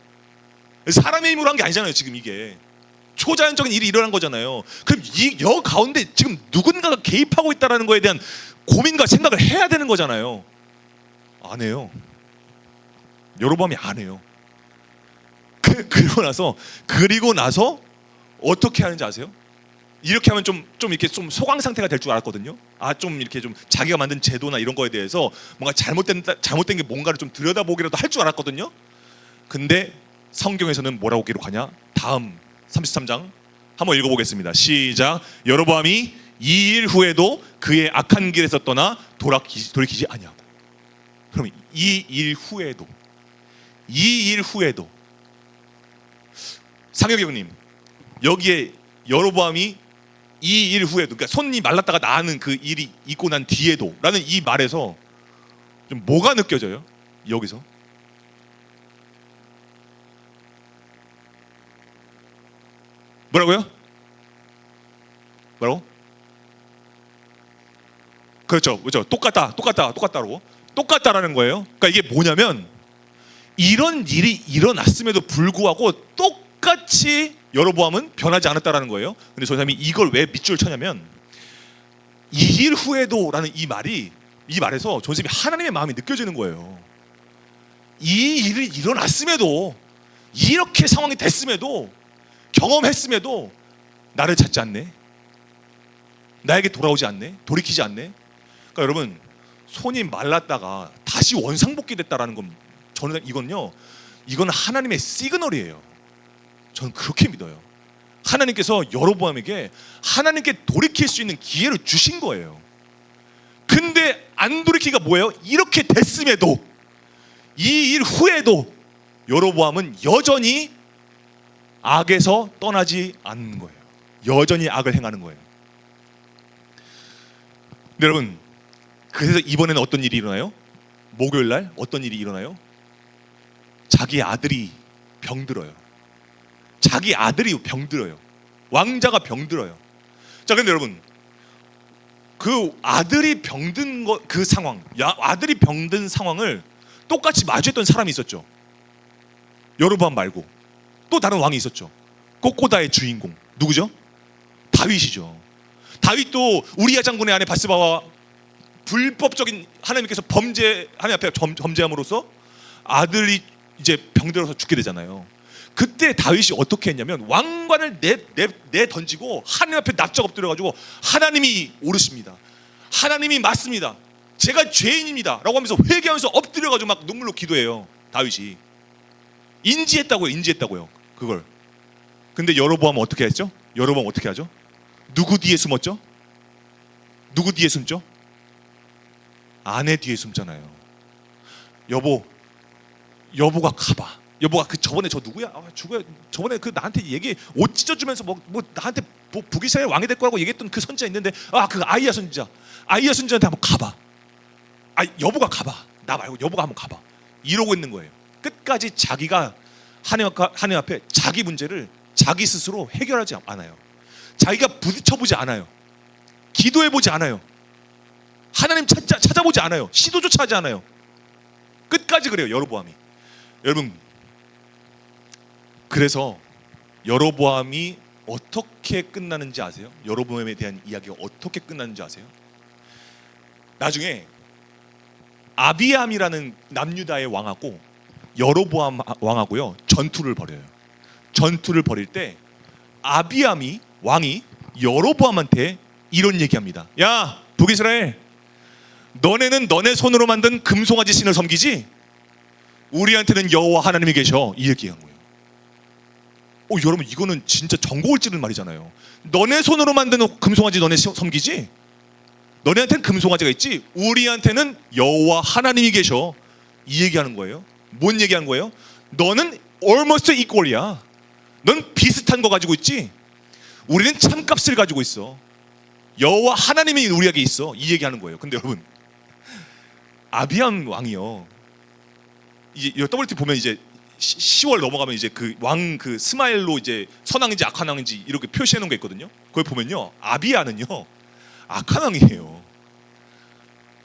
사람의 힘으로 한 게 아니잖아요. 지금 이게 초자연적인 일이 일어난 거잖아요. 그럼 이 가운데 지금 누군가가 개입하고 있다는 거에 대한 고민과 생각을 해야 되는 거잖아요. 안 해요. 여로보암이 안 해요. 그리고 나서 어떻게 하는지 아세요? 이렇게 하면 좀 이렇게 좀 소강 상태가 될 줄 알았거든요. 좀 이렇게 좀 자기가 만든 제도나 이런 거에 대해서 뭔가 잘못된 게 뭔가를 좀 들여다보기라도 할 줄 알았거든요. 근데 성경에서는 뭐라고 기록하냐? 다음 33장 한번 읽어보겠습니다. 시작. 여로보암이 2일 후에도 그의 악한 길에서 떠나 돌이키지 아니하고. 그럼 2일 후에도 상혁이님, 여기에 여로보암이 2일 후에도, 그러니까 손이 말랐다가 나는 그 일이 있고 난 뒤에도 라는 이 말에서 좀 뭐가 느껴져요? 여기서 뭐라고요? 그렇죠. 똑같다라는 거예요. 그러니까 이게 뭐냐면, 이런 일이 일어났음에도 불구하고 똑같이 여로보암은 변하지 않았다라는 거예요. 근데 저 사람이 이걸 왜 밑줄 쳐냐면, 2일 후에도라는 이 말에서 저 사람이 하나님의 마음이 느껴지는 거예요. 이 일이 일어났음에도, 이렇게 상황이 됐음에도, 경험했음에도 나를 찾지 않네, 나에게 돌아오지 않네, 돌이키지 않네. 그러니까 여러분, 손이 말랐다가 다시 원상복귀 됐다라는 건, 저는 이건 하나님의 시그널이에요. 저는 그렇게 믿어요. 하나님께서 여로보암에게 하나님께 돌이킬 수 있는 기회를 주신 거예요. 근데 안 돌이키기가 뭐예요? 이렇게 됐음에도, 이 일 후에도 여로보암은 여전히 악에서 떠나지 않는 거예요. 여전히 악을 행하는 거예요. 근데 여러분, 그래서 이번에는 어떤 일이 일어나요? 목요일 날 어떤 일이 일어나요? 자기 아들이 병들어요. 자기 아들이 병들어요. 왕자가 병들어요. 자, 근데 여러분, 그 아들이 병든 그 상황, 아들이 병든 상황을 똑같이 마주했던 사람이 있었죠. 여로보암 말고 또 다른 왕이 있었죠. 꼬꼬다의 주인공 누구죠? 다윗이죠. 다윗도 우리야 장군의 아내 바스바와 불법적인 하나님께서 하나님 앞에 범죄함으로써 아들이 이제 병들어서 죽게 되잖아요. 그때 다윗이 어떻게 했냐면 왕관을 내 던지고 하나님 앞에 납작 엎드려가지고 하나님이 옳으십니다. 하나님이 맞습니다. 제가 죄인입니다. 라고 하면서 회개하면서 엎드려가지고 막 눈물로 기도해요. 다윗이 인지했다고요. 그걸. 근데 여로보암은 어떻게 했죠? 여로보암 어떻게 하죠? 누구 뒤에 숨었죠? 누구 뒤에 숨죠? 아내 뒤에 숨잖아요. 여보가 가봐. 여보가 그 저번에 저 누구야? 죽어요. 저번에 그 나한테 얘기 옷 찢어주면서 뭐 나한테 북이스라엘 왕이 될 거라고 얘기했던 그 선지자 있는데 그 아이야 선지자한테 한번 가봐. 여보가 가봐. 나 말고 여보가 한번 가봐. 이러고 있는 거예요. 끝까지 자기가 하나님 앞에 자기 문제를 자기 스스로 해결하지 않아요. 자기가 부딪혀보지 않아요. 기도해보지 않아요. 하나님 찾아보지 않아요. 시도조차 하지 않아요. 끝까지 그래요. 여로보암이. 여러분, 그래서 여로보암이 어떻게 끝나는지 아세요? 여로보암에 대한 이야기가 어떻게 끝나는지 아세요? 나중에 아비암이라는 남유다의 왕하고 여로보암 왕하고요 전투를 벌여요. 전투를 벌일 때 아비암이 왕이 여로보암한테 이런 얘기합니다. 야, 북이스라엘, 너네는 너네 손으로 만든 금송아지 신을 섬기지? 우리한테는 여호와 하나님이 계셔. 이 얘기한 거예요. 여러분, 이거는 진짜 전곡을 찌르는 말이잖아요. 너네 손으로 만든 금송아지 너네 섬기지? 너네한테는 금송아지가 있지? 우리한테는 여호와 하나님이 계셔. 이 얘기하는 거예요. 뭔 얘기하는 거예요? 너는 almost equal이야. 넌 비슷한 거 가지고 있지? 우리는 참값을 가지고 있어. 여호와 하나님이 우리에게 있어. 이 얘기하는 거예요. 근데 여러분, 아비암 왕이요, 이제 WT 보면 이제 10월 넘어가면 이제 그 왕 그 스마일로 이제 선왕인지 악한 왕인지 이렇게 표시해 놓은 게 있거든요. 그걸 보면요, 아비야는요 악한 왕이에요.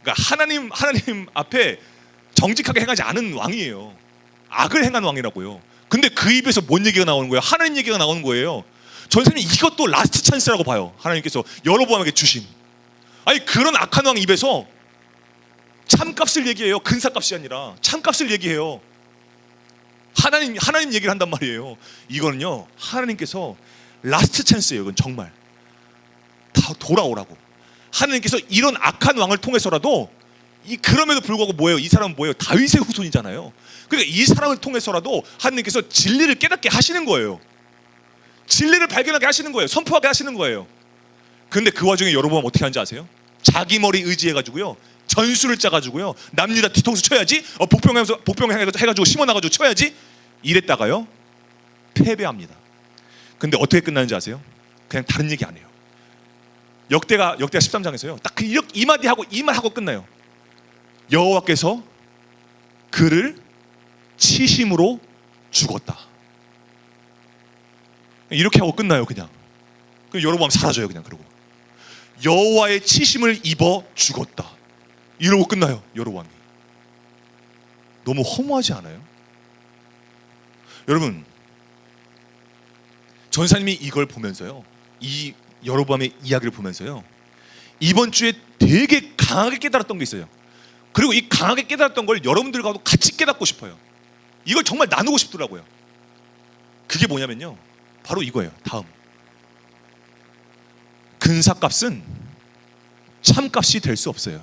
그러니까 하나님 앞에 정직하게 행하지 않은 왕이에요. 악을 행한 왕이라고요. 근데 그 입에서 뭔 얘기가 나오는 거예요? 하나님 얘기가 나오는 거예요. 전사님, 이것도 라스트 찬스라고 봐요. 하나님께서 여로보암에게 주신. 아니, 그런 악한 왕 입에서 참값을 얘기해요. 근사값이 아니라 참값을 얘기해요. 하나님 얘기를 한단 말이에요. 이거는요, 하나님께서 라스트 찬스예요. 이건 정말 다 돌아오라고. 하나님께서 이런 악한 왕을 통해서라도, 그럼에도 불구하고 뭐예요? 이 사람은 뭐예요? 다윗의 후손이잖아요. 그러니까 이 사람을 통해서라도 하나님께서 진리를 깨닫게 하시는 거예요. 진리를 발견하게 하시는 거예요. 선포하게 하시는 거예요. 근데 그 와중에 여러분 어떻게 하는지 아세요? 자기 머리 의지해가지고요, 전술을 짜가지고요, 남유다 뒤통수 쳐야지, 복병해가지고 심어놔가지고 쳐야지, 이랬다가요 패배합니다. 근데 어떻게 끝나는지 아세요? 그냥 다른 얘기 안 해요. 역대가 13장에서요 딱 이 말하고 끝나요. 여호와께서 그를 치심으로 죽었다. 이렇게 하고 끝나요. 그냥 여로보암 사라져요. 그냥. 그러고 여호와의 치심을 입어 죽었다, 이러고 끝나요. 여로보암이. 너무 허무하지 않아요? 여러분, 전사님이 이걸 보면서요, 이 여로보암의 이야기를 보면서요, 이번 주에 되게 강하게 깨달았던 게 있어요. 그리고 이 강하게 깨달았던 걸 여러분들과도 같이 깨닫고 싶어요. 이걸 정말 나누고 싶더라고요. 그게 뭐냐면요, 바로 이거예요. 다음, 근사값은 참값이 될 수 없어요.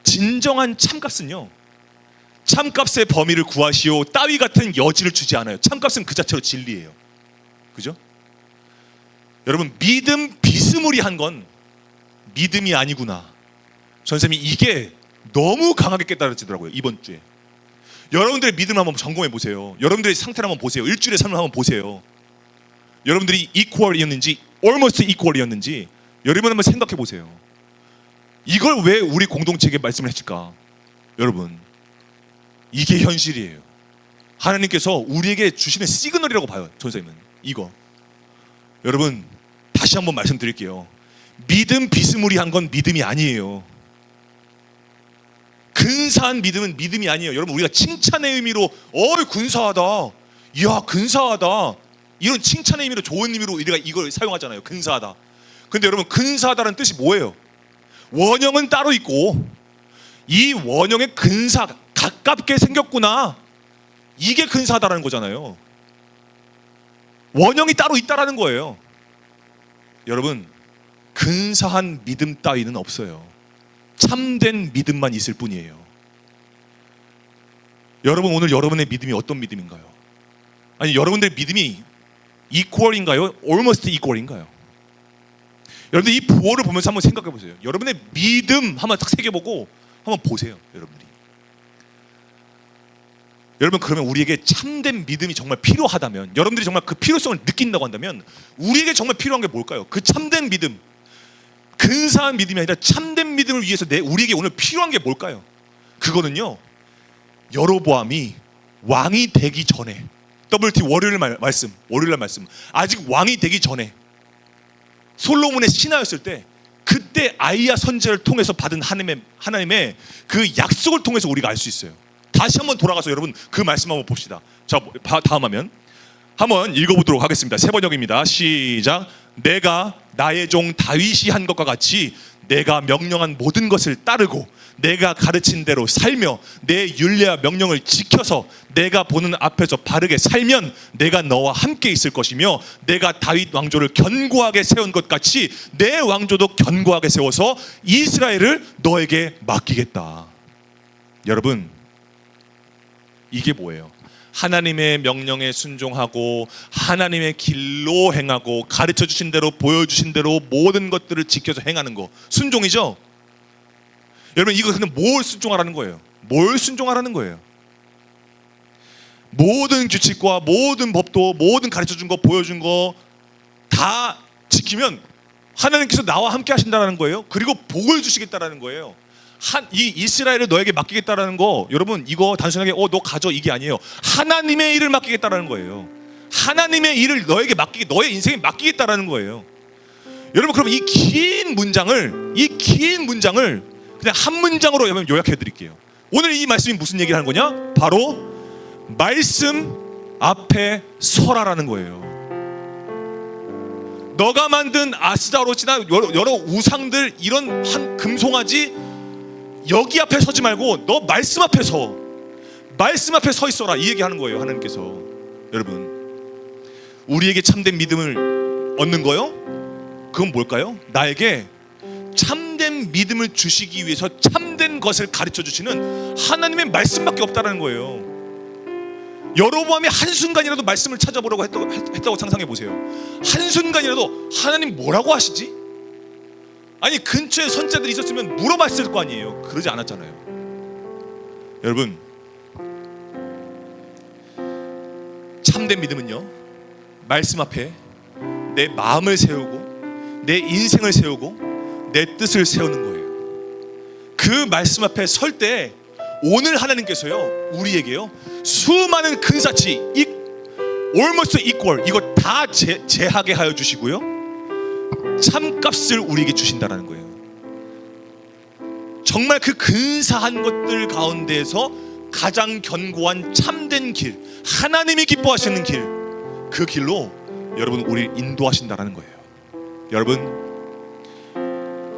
진정한 참값은요, 참값의 범위를 구하시오 따위 같은 여지를 주지 않아요. 참값은 그 자체로 진리예요. 그죠? 여러분, 믿음 비스무리한 건 믿음이 아니구나. 선생님이 이게 너무 강하게 깨달아지더라고요. 이번 주에 여러분들의 믿음을 한번 점검해 보세요. 여러분들의 상태를 한번 보세요. 일주일의 삶을 한번 보세요. 여러분들이 equal이었는지 almost equal이었는지 여러분 한번 생각해 보세요. 이걸 왜 우리 공동체에게 말씀을 했을까? 여러분, 이게 현실이에요. 하나님께서 우리에게 주시는 시그널이라고 봐요. 전사님은 이거. 여러분, 다시 한번 말씀드릴게요. 믿음 비스무리한 건 믿음이 아니에요. 근사한 믿음은 믿음이 아니에요. 여러분, 우리가 칭찬의 의미로 근사하다, 이야 근사하다, 이런 칭찬의 의미로, 좋은 의미로 우리가 이걸 사용하잖아요. 근사하다. 근데 여러분, 근사하다는 뜻이 뭐예요? 원형은 따로 있고 이 원형의 근사, 가깝게 생겼구나, 이게 근사하다라는 거잖아요. 원형이 따로 있다라는 거예요. 여러분, 근사한 믿음 따위는 없어요. 참된 믿음만 있을 뿐이에요. 여러분, 오늘 여러분의 믿음이 어떤 믿음인가요? 아니, 여러분들의 믿음이 equal인가요? almost equal인가요? 여러분들 이 부호를 보면서 한번 생각해 보세요. 여러분의 믿음 한번 딱 새겨보고 한번 보세요. 여러분, 그러면 우리에게 참된 믿음이 정말 필요하다면, 여러분들이 정말 그 필요성을 느낀다고 한다면 우리에게 정말 필요한 게 뭘까요? 그 참된 믿음, 근사한 믿음이 아니라 참된 믿음을 위해서 우리에게 오늘 필요한 게 뭘까요? 그거는요, 여로보암이 왕이 되기 전에, WT 월요일 날 말씀, 아직 왕이 되기 전에 솔로몬의 신하였을 때, 그때 아이야 선지자를 통해서 받은 하나님의 그 약속을 통해서 우리가 알 수 있어요. 다시 한번 돌아가서 여러분 그 말씀 한번 봅시다. 자, 다음 화면 한번 읽어보도록 하겠습니다. 세 번역입니다. 시작. 내가 나의 종 다윗이 한 것과 같이 내가 명령한 모든 것을 따르고 내가 가르친 대로 살며 내 율례와 명령을 지켜서 내가 보는 앞에서 바르게 살면 내가 너와 함께 있을 것이며 내가 다윗 왕조를 견고하게 세운 것 같이 내 왕조도 견고하게 세워서 이스라엘을 너에게 맡기겠다. 여러분, 이게 뭐예요? 하나님의 명령에 순종하고 하나님의 길로 행하고 가르쳐 주신 대로, 보여주신 대로 모든 것들을 지켜서 행하는 거, 순종이죠? 여러분, 이거 근데 뭘 순종하라는 거예요? 뭘 순종하라는 거예요? 모든 규칙과 모든 법도, 모든 가르쳐 준 거, 보여준 거 다 지키면 하나님께서 나와 함께 하신다는 거예요. 그리고 복을 주시겠다라는 거예요. 이 이스라엘을 너에게 맡기겠다라는 거, 여러분, 이거 단순하게 너 가져, 이게 아니에요. 하나님의 일을 맡기겠다라는 거예요. 하나님의 일을 너에게 너의 인생에 맡기겠다라는 거예요. 여러분, 그럼 이 긴 문장을 그냥 한 문장으로 여러분 요약해 드릴게요. 오늘 이 말씀이 무슨 얘기를 하는 거냐? 바로 말씀 앞에 서라라는 거예요. 너가 만든 아스다롯이나 여러 우상들, 이런 한 금송아지, 여기 앞에 서지 말고 너 말씀 앞에 서 있어라, 이 얘기하는 거예요. 하나님께서. 여러분, 우리에게 참된 믿음을 얻는 거요? 그건 뭘까요? 나에게 참된 믿음을 주시기 위해서 참된 것을 가르쳐 주시는 하나님의 말씀밖에 없다는 거예요. 여로보암이 한순간이라도 말씀을 찾아보라고 했다고 상상해 보세요. 한순간이라도 하나님 뭐라고 하시지? 아니, 근처에 선자들이 있었으면 물어봤을 거 아니에요. 그러지 않았잖아요. 여러분, 참된 믿음은요, 말씀 앞에 내 마음을 세우고 내 인생을 세우고 내 뜻을 세우는 거예요. 그 말씀 앞에 설 때 오늘 하나님께서요, 우리에게요, 수많은 근사치, almost equal, 이거 다 제하게 하여 주시고요, 참값을 우리에게 주신다라는 거예요. 정말 그 근사한 것들 가운데에서 가장 견고한 참된 길, 하나님이 기뻐하시는 길, 그 길로 여러분 우리를 인도하신다라는 거예요. 여러분,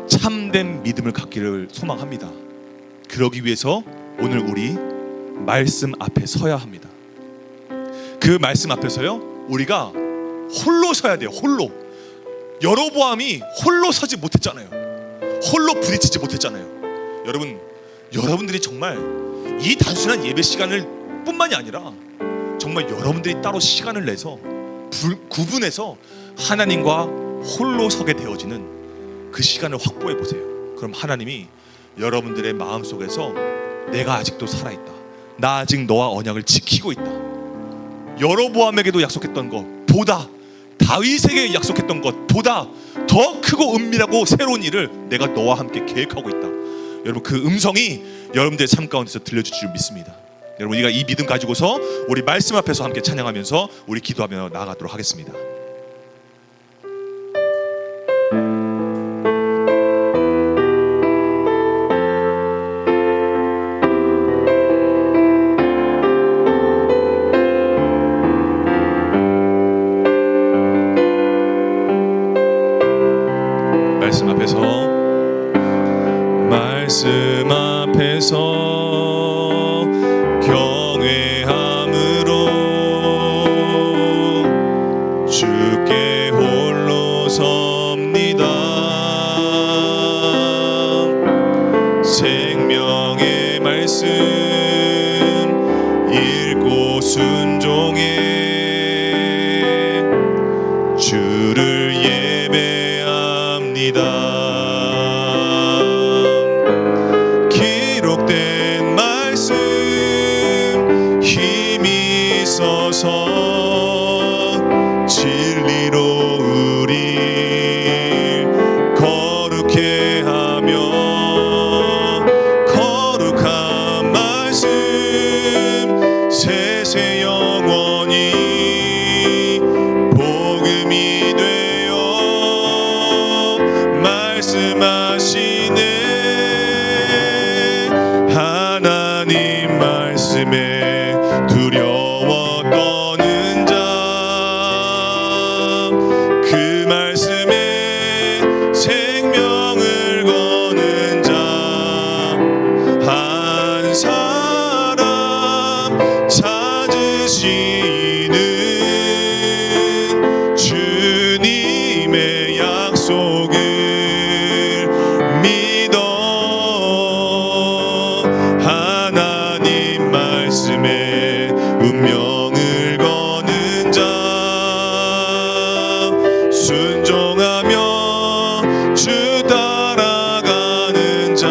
참된 믿음을 갖기를 소망합니다. 그러기 위해서 오늘 우리 말씀 앞에 서야 합니다. 그 말씀 앞에서요, 우리가 홀로 서야 돼요. 홀로. 여로보암이 홀로 서지 못했잖아요. 홀로 부딪히지 못했잖아요. 여러분, 여러분들이 정말 이 단순한 예배 시간을 뿐만이 아니라 정말 여러분들이 따로 시간을 내서 구분해서 하나님과 홀로 서게 되어지는 그 시간을 확보해 보세요. 그럼 하나님이 여러분들의 마음속에서 내가 아직도 살아있다, 나 아직 너와 언약을 지키고 있다, 여로보암에게도 약속했던 것 보다 다윗에게 약속했던 것보다 더 크고 은밀하고 새로운 일을 내가 너와 함께 계획하고 있다. 여러분, 그 음성이 여러분들의 삶 가운데서 들려줄 줄 믿습니다. 여러분, 우리가 이 믿음 가지고서 우리 말씀 앞에서 함께 찬양하면서 우리 기도하며 나아가도록 하겠습니다. 말씀 앞에서 경외함으로 주께 홀로 섭니다. 생명의 말씀 읽고 순종해 주를 예배합니다. 기록된 말씀 힘이 있어서 진리로 우리 거룩해 하며 거룩한 말씀 세세 영원히 복음이 되어 말씀하시네. 하나님 말씀에 두려워 떠는 자, 그 말씀에 생명을 거는 자, 한 사람 찾으시는 주님의 약속을 믿어 하나님 말씀에 운명을 거는 자, 순종하며 주 따라가는 자,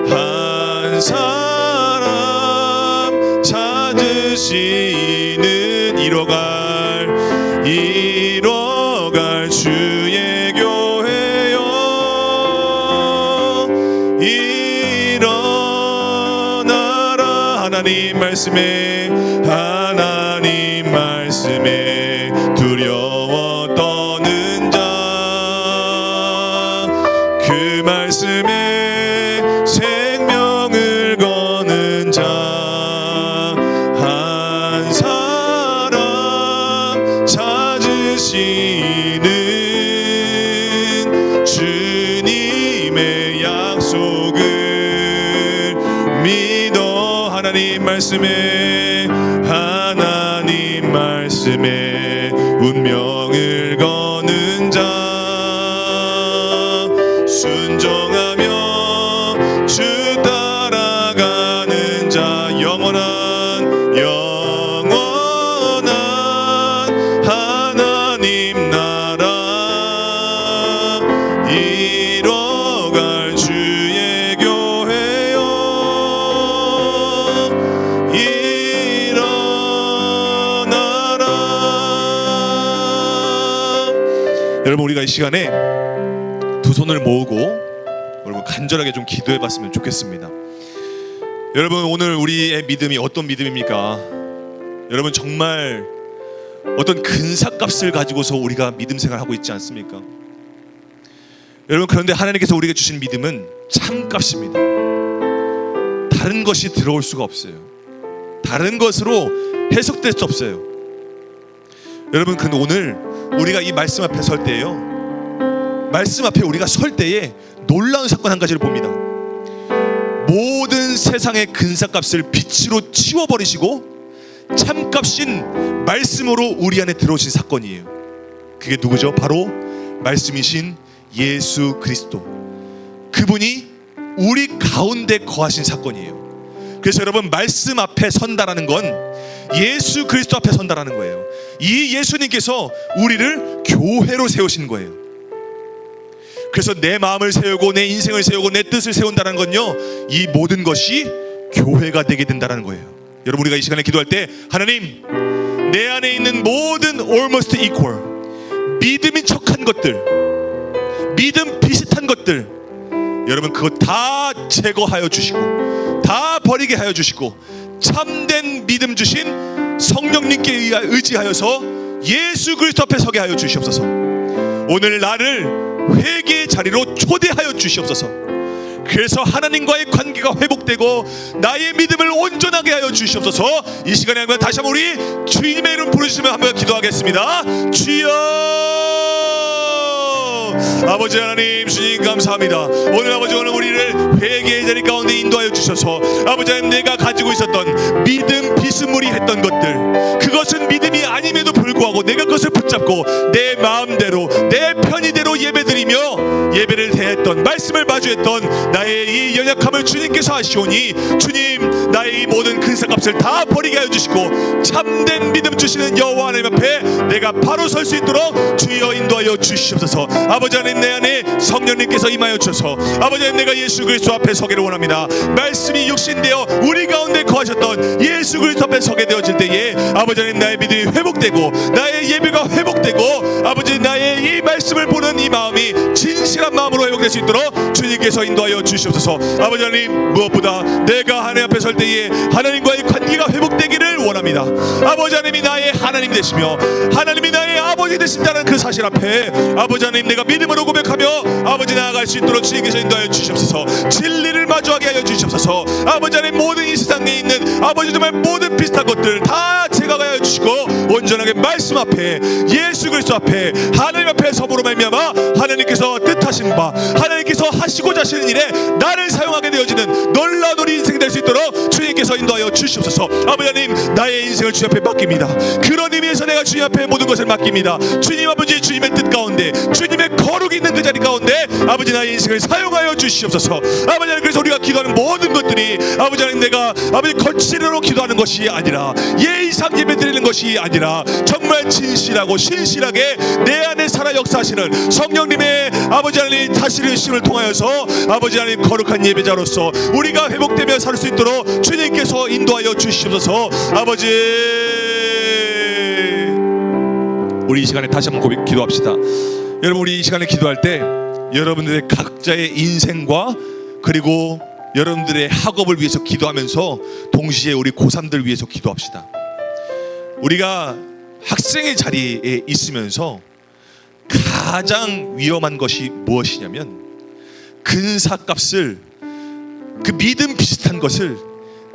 한 사람 찾으시는 이뤄갈 주의 교회여 일어나라. 하나님 말씀에 두려워 떠는 자, 그 말씀에 생명을 거는 자, 한 사람 찾으시는 주님의 약속을 믿어 하나님 말씀에 운명을 거는 자, 순종하며 주 따라가는 자, 영원한 하나님 나라 이뤄갈 주의 교회여 일어나라. 여러분, 우리가 이 시간에 두 손을 모으고 여러분 간절하게 좀 기도해 봤으면 좋겠습니다. 여러분, 오늘 우리의 믿음이 어떤 믿음입니까? 여러분, 정말 어떤 근사값을 가지고서 우리가 믿음 생활하고 있지 않습니까? 여러분, 그런데 하나님께서 우리에게 주신 믿음은 참값입니다. 다른 것이 들어올 수가 없어요. 다른 것으로 해석될 수 없어요. 여러분, 근데 오늘 우리가 이 말씀 앞에 설 때예요, 말씀 앞에 우리가 설 때에 놀라운 사건 한 가지를 봅니다. 모든 세상의 근사값을 빛으로 치워버리시고 참값인 말씀으로 우리 안에 들어오신 사건이에요. 그게 누구죠? 바로 말씀이신 예수 그리스도, 그분이 우리 가운데 거하신 사건이에요. 그래서 여러분, 말씀 앞에 선다라는 건 예수 그리스도 앞에 선다라는 거예요. 이 예수님께서 우리를 교회로 세우신 거예요. 그래서 내 마음을 세우고 내 인생을 세우고 내 뜻을 세운다는 건요, 이 모든 것이 교회가 되게 된다는 거예요. 여러분, 우리가 이 시간에 기도할 때 하나님, 내 안에 있는 모든 almost equal, 믿음이 척한 것들, 믿음 비슷한 것들, 여러분 그것 다 제거하여 주시고 다 버리게 하여 주시고 참된 믿음 주신 성령님께 의지하여서 예수 그리스도 앞에 서게 하여 주시옵소서. 오늘 나를 회개의 자리로 초대하여 주시옵소서. 그래서 하나님과의 관계가 회복되고 나의 믿음을 온전하게 하여 주시옵소서. 이 시간에 한번 다시 한번 우리 주님의 이름 부르시면 한번 기도하겠습니다. 주여, 아버지 하나님, 주님 감사합니다. 오늘 아버지, 오늘 우리를 회개의 자리 가운데 인도하여 주셔서 아버지 하나님, 내가 가지고 있었던 믿음 비스무리했던 것들, 그것은 믿음이 아님에도 불구하고 내가 그것을 붙잡고 내 마음대로 내 편의대로 예배드리며 예배를 대했던, 말씀을 마주했던 나의 이 연약함을 주님께서 아시오니 주님, 나의 이 모든 근사값을 다 버리게 하여 주시고 참된 믿음 주시는 여호와 하나님 앞에 내가 바로 설 수 있도록 주여 인도하여 주시옵소서. 아버지 하나님, 내 안에 성령님께서 임하여 주셔서 아버지 하나님, 내가 예수 그리스도 앞에 서기를 원합니다. 말씀이 육신되어 우리 가운데 거하셨던 예수 그리스도 앞에 서게 되어질 때에 아버지 하나님, 나의 믿음이 회복되고 나의 예배가 회복되고 아버지 나의 이 말씀을 보는 이 마음이 진실한 마음으로 회복될 수 있도록 주님께서 인도하여 주시옵소서. 아버지 하나님, 무엇보다 내가 하나님 앞에 설 때에 하나님과의 관계가 회복되기를 원합니다. 아버지 하나님이 나의 하나님 되시며 하나님이 나의 아버지 되신다는 그 사실 앞에 아버지 하나님, 내가 믿음으로 고백하며 아버지 나아갈 수 있도록 주님께서 인도하여 주시옵소서. 진리를 마주하게 하여 주시옵소서. 아버지 하나님, 모든 이 세상에 있는 아버지 정말 모든 비슷한 것들 다 제거하여 주시고 온전하게 말씀 앞에 예수 그리스도 앞에 하나님 앞에 서므로 말미암아 하나님께서 뜻하신 바 하나님께서 하시고자 하시는 일에 나를 사용하게 되어지는 놀라운 우리 인생 될 수 있도록 주님께서 인도하여 주시옵소서. 아버지 하나님, 나의 인생을 주님 앞에 맡깁니다. 그런 의미에서 내가 주님 앞에 모든 것을 맡깁니다. 주님 아버지, 주님의 뜻 가운데 주님의 거룩이 있는 그 자리 가운데 아버지 나의 인생을 사용하여 주시옵소서. 아버지 하나님, 그래서 우리가 기도하는 모든 것들이 아버지 하나님, 내가 아버지 거칠으로 기도하는 것이 아니라 예의상 예배 드리는 것이 아니라 정말 진실하고 신실하게 내 안에 살아 역사하시는 성령님의 아버지 하나님 다스리심을 통하여서 아버지 하나님 거룩한 예배자로서 우리가 회복되며 살 수 있도록 주님께서 인도하여 주시옵소서. 아버지, 우리 이 시간에 다시 한번 기도합시다. 여러분, 우리 이 시간에 기도할 때 여러분들의 각자의 인생과 그리고 여러분들의 학업을 위해서 기도하면서 동시에 우리 고3들 위해서 기도합시다. 우리가 학생의 자리에 있으면서 가장 위험한 것이 무엇이냐면 근사값을, 그 믿음 비슷한 것을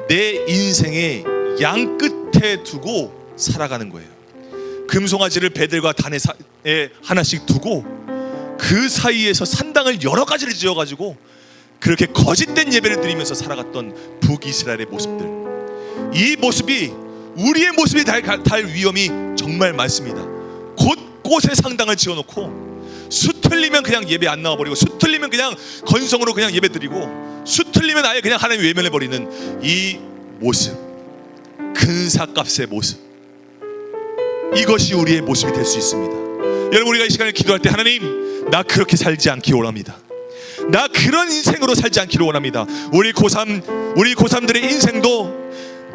내 인생의 양 끝에 두고 살아가는 거예요. 금송아지를 배들과 단에 하나씩 두고 그 사이에서 산당을 여러 가지를 지어가지고 그렇게 거짓된 예배를 드리면서 살아갔던 북이스라엘의 모습들, 이 모습이 우리의 모습이 달 위험이 정말 많습니다. 곳곳에 상당을 지어놓고 수 틀리면 그냥 예배 안 나와버리고, 수 틀리면 그냥 건성으로 그냥 예배 드리고, 수 틀리면 아예 그냥 하나님 외면해버리는 이 모습, 근사값의 모습, 이것이 우리의 모습이 될 수 있습니다. 여러분, 우리가 이 시간에 기도할 때 하나님, 나 그렇게 살지 않기 원합니다. 나 그런 인생으로 살지 않기를 원합니다. 우리 고3들의 인생도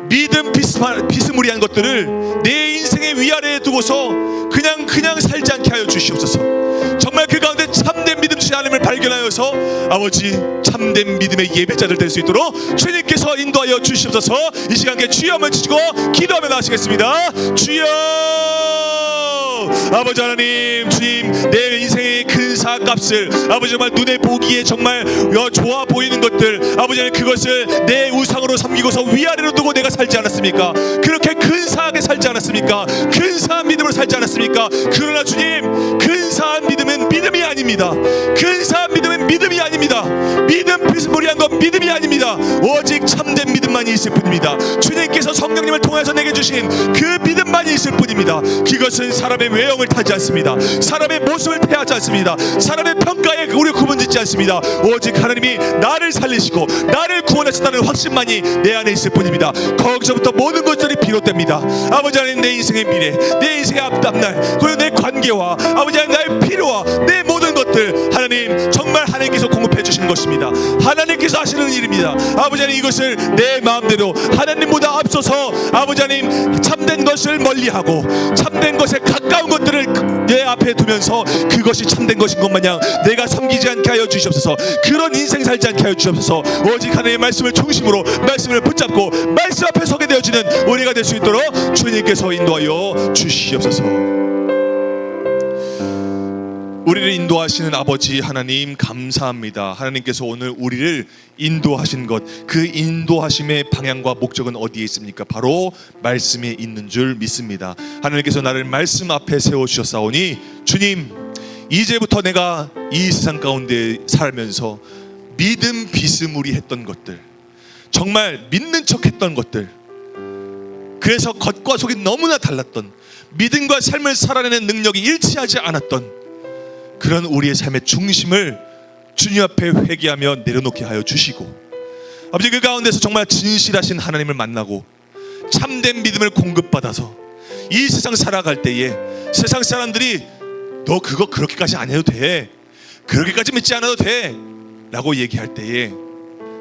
믿음 비스무리한 것들을 내 인생의 위아래에 두고서 그냥 살지 않게 하여 주시옵소서. 정말 그 가운데 참된 믿음 주신 하나님을 발견하여서 아버지 참된 믿음의 예배자들 될 수 있도록 주님께서 인도하여 주시옵소서. 이 시간에 주여 한번 치시고 기도하며 나가시겠습니다. 주여, 아버지 하나님, 주님, 내 인생의 근사값을 아버지 정말 눈에 보기에 정말 좋아 보이는 것들, 아버지 하나님, 그것을 내 우상으로 섬기고서 위아래로 두고 내가 살지 않았습니까? 그렇게 근사하게 살지 않았습니까? 근사한 믿음으로 살지 않았습니까? 그러나 주님, 근사한 믿음은 믿음이 아닙니다. 근사한 믿음은 믿음이 아닙니다. 믿음 비스무리한 건 믿음이 아닙니다. 오직 참된 믿음만이 있을 뿐입니다. 주님께서 성령님을 통해서 내게 주신 그 믿음만이 있을 뿐입니다. 그것은 사람의 외형을 타지 않습니다. 사람의 모습을 태하지 않습니다. 사람의 평가에 우리 구분짓지 않습니다. 오직 하나님이 나를 살리시고 나를 구원하셨다는 확신만이 내 안에 있을 뿐입니다. 거기서부터 모든 것들이 비롯됩니다. 아버지 하나님, 내 인생의 미래, 내 인생의 앞날, 그리고 내 관계와 아버지 하나님, 나의 필요와 내 모든 것들 하나님 정말 하나님께서 공급해 주시는 것입니다. 하나님께서 하시는 일입니다. 아버지 하나님, 이것을 내 마음대로 하나님보다 앞서서 아버지 하나님 참된 것을 멀리하고 참된 것에 가까운 것들을 내 앞에 두면서 그것이 참된 것인 것 마냥 내가 섬기지 않게 하여 주시옵소서. 그런 인생 살지 않게 하여 주시옵소서. 오직 하나님의 말씀을 중심으로 말씀을 붙잡고 말씀 앞에 서게 되어지는 우리가 될 수 있도록 주님께서 인도하여 주시옵소서. 우리를 인도하시는 아버지 하나님 감사합니다. 하나님께서 오늘 우리를 인도하신 것, 그 인도하심의 방향과 목적은 어디에 있습니까? 바로 말씀에 있는 줄 믿습니다. 하나님께서 나를 말씀 앞에 세워주셨사오니 주님, 이제부터 내가 이 세상 가운데 살면서 믿음 비스무리 했던 것들, 정말 믿는 척 했던 것들, 그래서 겉과 속이 너무나 달랐던, 믿음과 삶을 살아내는 능력이 일치하지 않았던 그런 우리의 삶의 중심을 주님 앞에 회개하며 내려놓게 하여 주시고, 아버지 그 가운데서 정말 진실하신 하나님을 만나고 참된 믿음을 공급받아서 이 세상 살아갈 때에 세상 사람들이 너 그거 그렇게까지 안 해도 돼, 그렇게까지 믿지 않아도 돼 라고 얘기할 때에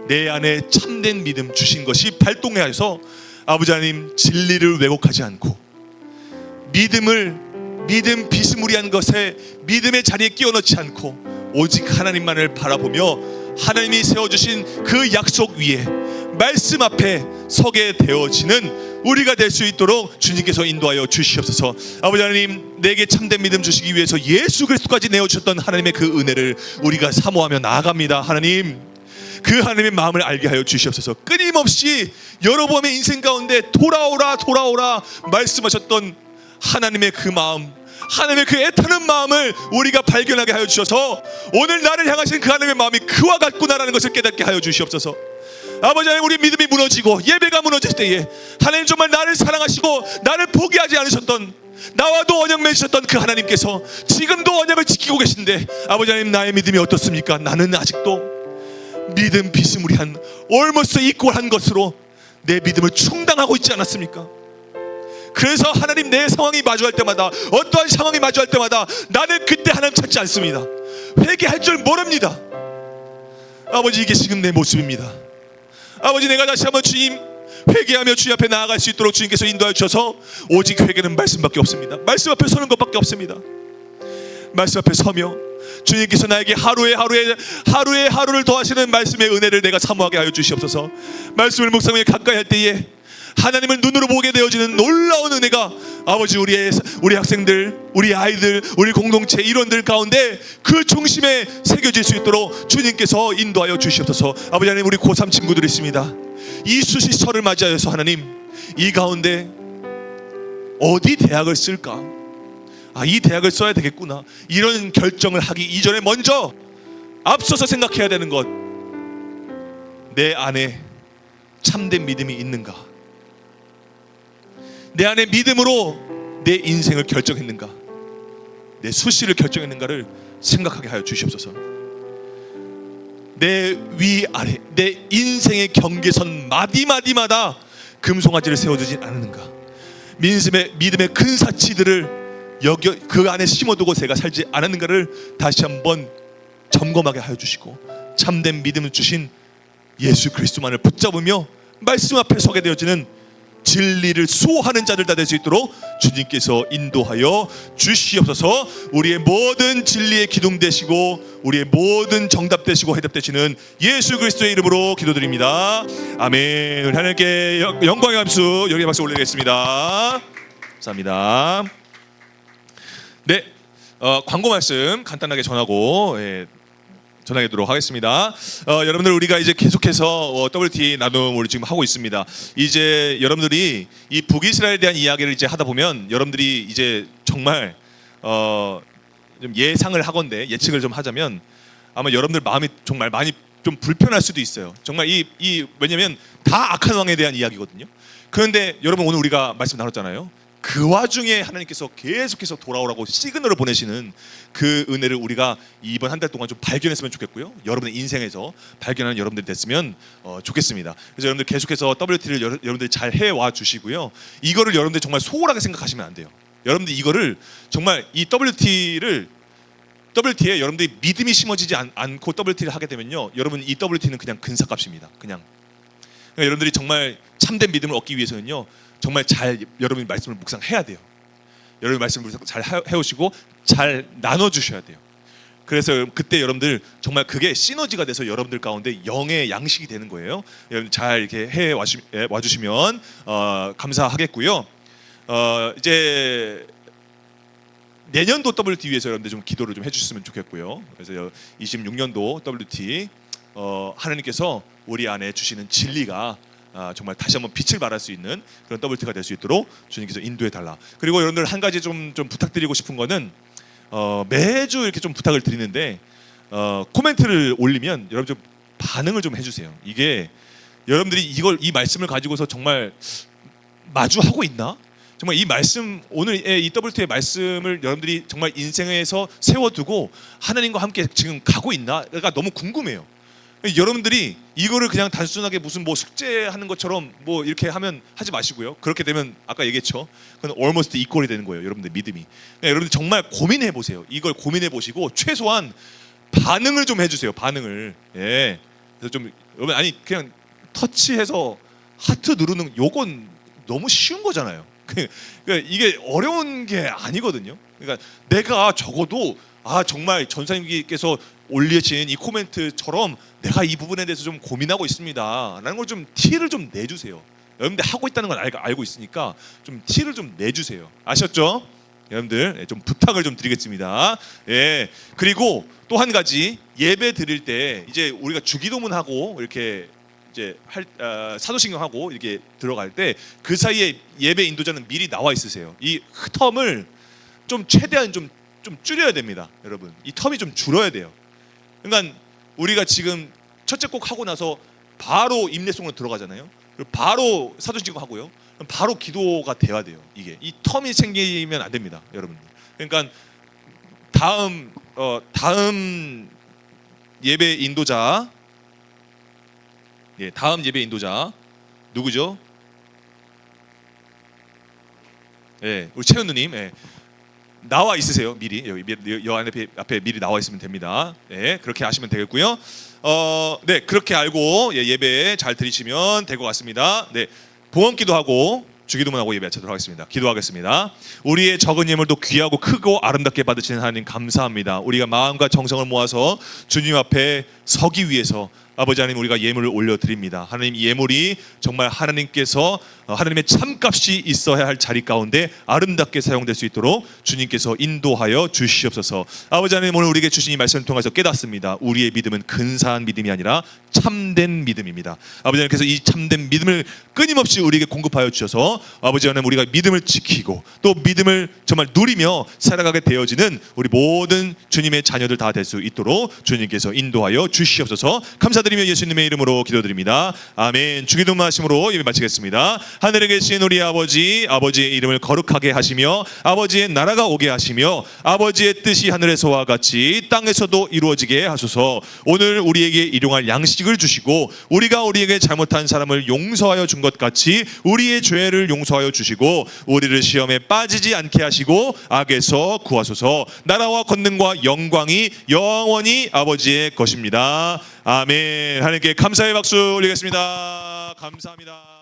내 안에 참된 믿음 주신 것이 발동해서 아버지 하나님 진리를 왜곡하지 않고 믿음 비스무리한 것에 믿음의 자리에 끼워 넣지 않고 오직 하나님만을 바라보며 하나님이 세워주신 그 약속 위에 말씀 앞에 서게 되어지는 우리가 될 수 있도록 주님께서 인도하여 주시옵소서. 아버지 하나님, 내게 참된 믿음 주시기 위해서 예수 그리스도까지 내어주셨던 하나님의 그 은혜를 우리가 사모하며 나아갑니다. 하나님, 그 하나님의 마음을 알게 하여 주시옵소서. 끊임없이 여러분의 인생 가운데 돌아오라 돌아오라 말씀하셨던 하나님의 그 마음, 하나님의 그 애타는 마음을 우리가 발견하게 하여 주셔서 오늘 나를 향하신 그 하나님의 마음이 그와 같구나라는 것을 깨닫게 하여 주시옵소서. 아버지 하나님, 우리 믿음이 무너지고 예배가 무너질 때에 하나님 정말 나를 사랑하시고 나를 포기하지 않으셨던, 나와도 언약 맺으셨던 그 하나님께서 지금도 언약을 지키고 계신데 아버지 하나님, 나의 믿음이 어떻습니까? 나는 아직도 믿음 비스무리한 almost equal한 것으로 내 믿음을 충당하고 있지 않았습니까? 그래서 하나님, 내 상황이 마주할 때마다, 어떠한 상황이 마주할 때마다 나는 그때 하나님 찾지 않습니다. 회개할 줄 모릅니다. 아버지, 이게 지금 내 모습입니다. 아버지, 내가 다시 한번 주님 회개하며 주님 앞에 나아갈 수 있도록 주님께서 인도하여 주셔서 오직 회개는 말씀밖에 없습니다. 말씀 앞에 서는 것밖에 없습니다. 말씀 앞에 서며 주님께서 나에게 하루에 하루를 더하시는 말씀의 은혜를 내가 사모하게 하여 주시옵소서. 말씀을 묵상하며 가까이 할 때에 하나님을 눈으로 보게 되어지는 놀라운 은혜가 아버지 우리 학생들, 우리 아이들, 우리 공동체 일원들 가운데 그 중심에 새겨질 수 있도록 주님께서 인도하여 주시옵소서. 아버지 하나님, 우리 고3 친구들이 있습니다. 이 수시설을 맞이하여서 하나님, 이 가운데 어디 대학을 쓸까? 이 대학을 써야 되겠구나, 이런 결정을 하기 이전에 먼저 앞서서 생각해야 되는 것, 내 안에 참된 믿음이 있는가? 내 안에 믿음으로 내 인생을 결정했는가, 내 수시를 결정했는가를 생각하게 하여 주시옵소서. 내 위아래, 내 인생의 경계선 마디마디마다 금송아지를 세워두지 않는가, 믿음의 큰 사치들을 그 안에 심어두고 제가 살지 않았는가를 다시 한번 점검하게 하여 주시고 참된 믿음을 주신 예수 그리스도만을 붙잡으며 말씀 앞에 서게 되어지는 진리를 수호하는 자들 다 될 수 있도록 주님께서 인도하여 주시옵소서. 우리의 모든 진리의 기둥 되시고 우리의 모든 정답 되시고 해답 되시는 예수 그리스도의 이름으로 기도드립니다. 아멘. 우리 하나님께 영광의 함수, 여기에 박수 올리겠습니다. 감사합니다. 네, 광고 말씀 간단하게 전하고 전하도록 하겠습니다. 여러분들, 우리가 이제 계속해서 WT 나눔을 지금 하고 있습니다. 이제 여러분들이 이 북이스라엘에 대한 이야기를 이제 하다 보면 여러분들이 이제 정말 좀 예상을 하건대, 예측을 좀 하자면 아마 여러분들 마음이 정말 많이 좀 불편할 수도 있어요. 정말 왜냐면 다 악한 왕에 대한 이야기거든요. 그런데 여러분, 오늘 우리가 말씀 나눴잖아요. 그 와중에 하나님께서 계속해서 돌아오라고 시그널을 보내시는 그 은혜를 우리가 이번 한 달 동안 좀 발견했으면 좋겠고요. 여러분의 인생에서 발견하는 여러분들이 됐으면 좋겠습니다. 그래서 여러분들 계속해서 WT를 여러분들이 잘 해와 주시고요. 이거를 여러분들 정말 소홀하게 생각하시면 안 돼요. 여러분들 이거를 정말 이 WT를 WT에 여러분들이 믿음이 심어지지 않고 WT를 하게 되면요, 여러분 이 WT는 그냥 근사값입니다. 그냥. 그러니까 여러분들이 정말 참된 믿음을 얻기 위해서는요, 정말 잘 여러분이 말씀을 묵상해야 돼요. 여러분이 말씀을 잘 해오시고 잘 나눠주셔야 돼요. 그래서 그때 여러분들 정말 그게 시너지가 돼서 여러분들 가운데 영의 양식이 되는 거예요. 여러분 잘 이렇게 해 와주시면 감사하겠고요. 이제 내년도 WT 위해서 여러분들 좀 기도를 좀 해주셨으면 좋겠고요. 그래서 26년도 WT 하나님께서 우리 안에 주시는 진리가 정말 다시 한번 빛을 발할 수 있는 그런 WT가 될 수 있도록 주님께서 인도해 달라. 그리고 여러분들 한 가지 좀 부탁드리고 싶은 거는 매주 이렇게 좀 부탁을 드리는데 코멘트를 올리면 여러분 좀 반응을 좀 해주세요. 이게 여러분들이 이 말씀을 가지고서 정말 마주하고 있나? 정말 이 말씀, 오늘의 이 WT의 말씀을 여러분들이 정말 인생에서 세워두고 하나님과 함께 지금 가고 있나가 너무 궁금해요. 여러분들이 이거를 그냥 단순하게 무슨 뭐 숙제하는 것처럼 뭐 이렇게 하면 하지 마시고요. 그렇게 되면 아까 얘기했죠, 그건 almost equal이 되는 거예요, 여러분들 믿음이. 그러니까 여러분들 정말 고민해 보세요. 이걸 고민해 보시고 최소한 반응을 좀 해주세요. 반응을. 예. 그래서 좀 여러분, 아니 그냥 터치해서 하트 누르는 요건 너무 쉬운 거잖아요. 그러니까 이게 어려운 게 아니거든요. 그러니까 내가 적어도 정말 전사님께서 올리신 이 코멘트처럼 내가 이 부분에 대해서 좀 고민하고 있습니다 라는 걸 좀 티를 좀 내주세요. 여러분들 하고 있다는 걸 알고 있으니까 좀 티를 좀 내주세요. 아셨죠? 여러분들 좀 부탁을 좀 드리겠습니다. 예. 그리고 또 한 가지, 예배 드릴 때 이제 우리가 주기도문하고 이렇게 이제 사도신경하고 이렇게 들어갈 때 그 사이에 예배 인도자는 미리 나와 있으세요. 이 텀을 좀 최대한 좀 줄여야 됩니다. 여러분, 이 텀이 좀 줄어야 돼요. 그러니까 우리가 지금 첫째 곡 하고 나서 바로 임내송으로 들어가잖아요. 그리고 바로 사도신경 하고요. 바로 기도가 돼야 돼요. 이게 이 텀이 생기면 안 됩니다, 여러분. 그러니까 다음 예배 인도자, 다음 예배 인도자 누구죠? 우리 채연 누님. 나와 있으세요. 미리 여 앞에 미리 나와 있으면 됩니다. 그렇게 하시면 되겠고요. 그렇게 알고 예배 잘 드리시면 될 것 같습니다. 봉헌기도 하고 주기도문하고 예배 마치도록 하겠습니다. 기도하겠습니다. 우리의 적은 예물도 귀하고 크고 아름답게 받으시는 하나님 감사합니다. 우리가 마음과 정성을 모아서 주님 앞에 서기 위해서 아버지 하나님, 우리가 예물을 올려드립니다. 하나님, 이 예물이 정말 하나님께서 하나님의 참값이 있어야 할 자리 가운데 아름답게 사용될 수 있도록 주님께서 인도하여 주시옵소서. 아버지 하나님, 오늘 우리에게 주신 이 말씀을 통해서 깨닫습니다. 우리의 믿음은 근사한 믿음이 아니라 참된 믿음입니다. 아버지 하나님께서 이 참된 믿음을 끊임없이 우리에게 공급하여 주셔서 아버지 하나님, 우리가 믿음을 지키고 또 믿음을 정말 누리며 살아가게 되어지는 우리 모든 주님의 자녀들 다 될 수 있도록 주님께서 인도하여 주시옵소서. 감사드리며 예수님의 이름으로 기도드립니다. 아멘. 주기도문 하심으로 예배 마치겠습니다. 하늘에 계신 우리 아버지, 아버지의 이름을 거룩하게 하시며 아버지의 나라가 오게 하시며 아버지의 뜻이 하늘에서와 같이 땅에서도 이루어지게 하소서. 오늘 우리에게 일용할 양식을 주시고 우리가 우리에게 잘못한 사람을 용서하여 준 것 같이 우리의 죄를 용서하여 주시고 우리를 시험에 빠지지 않게 하시고 악에서 구하소서. 나라와 권능과 영광이 영원히 아버지의 것입니다. 아멘. 하나님께 감사의 박수 올리겠습니다. 감사합니다.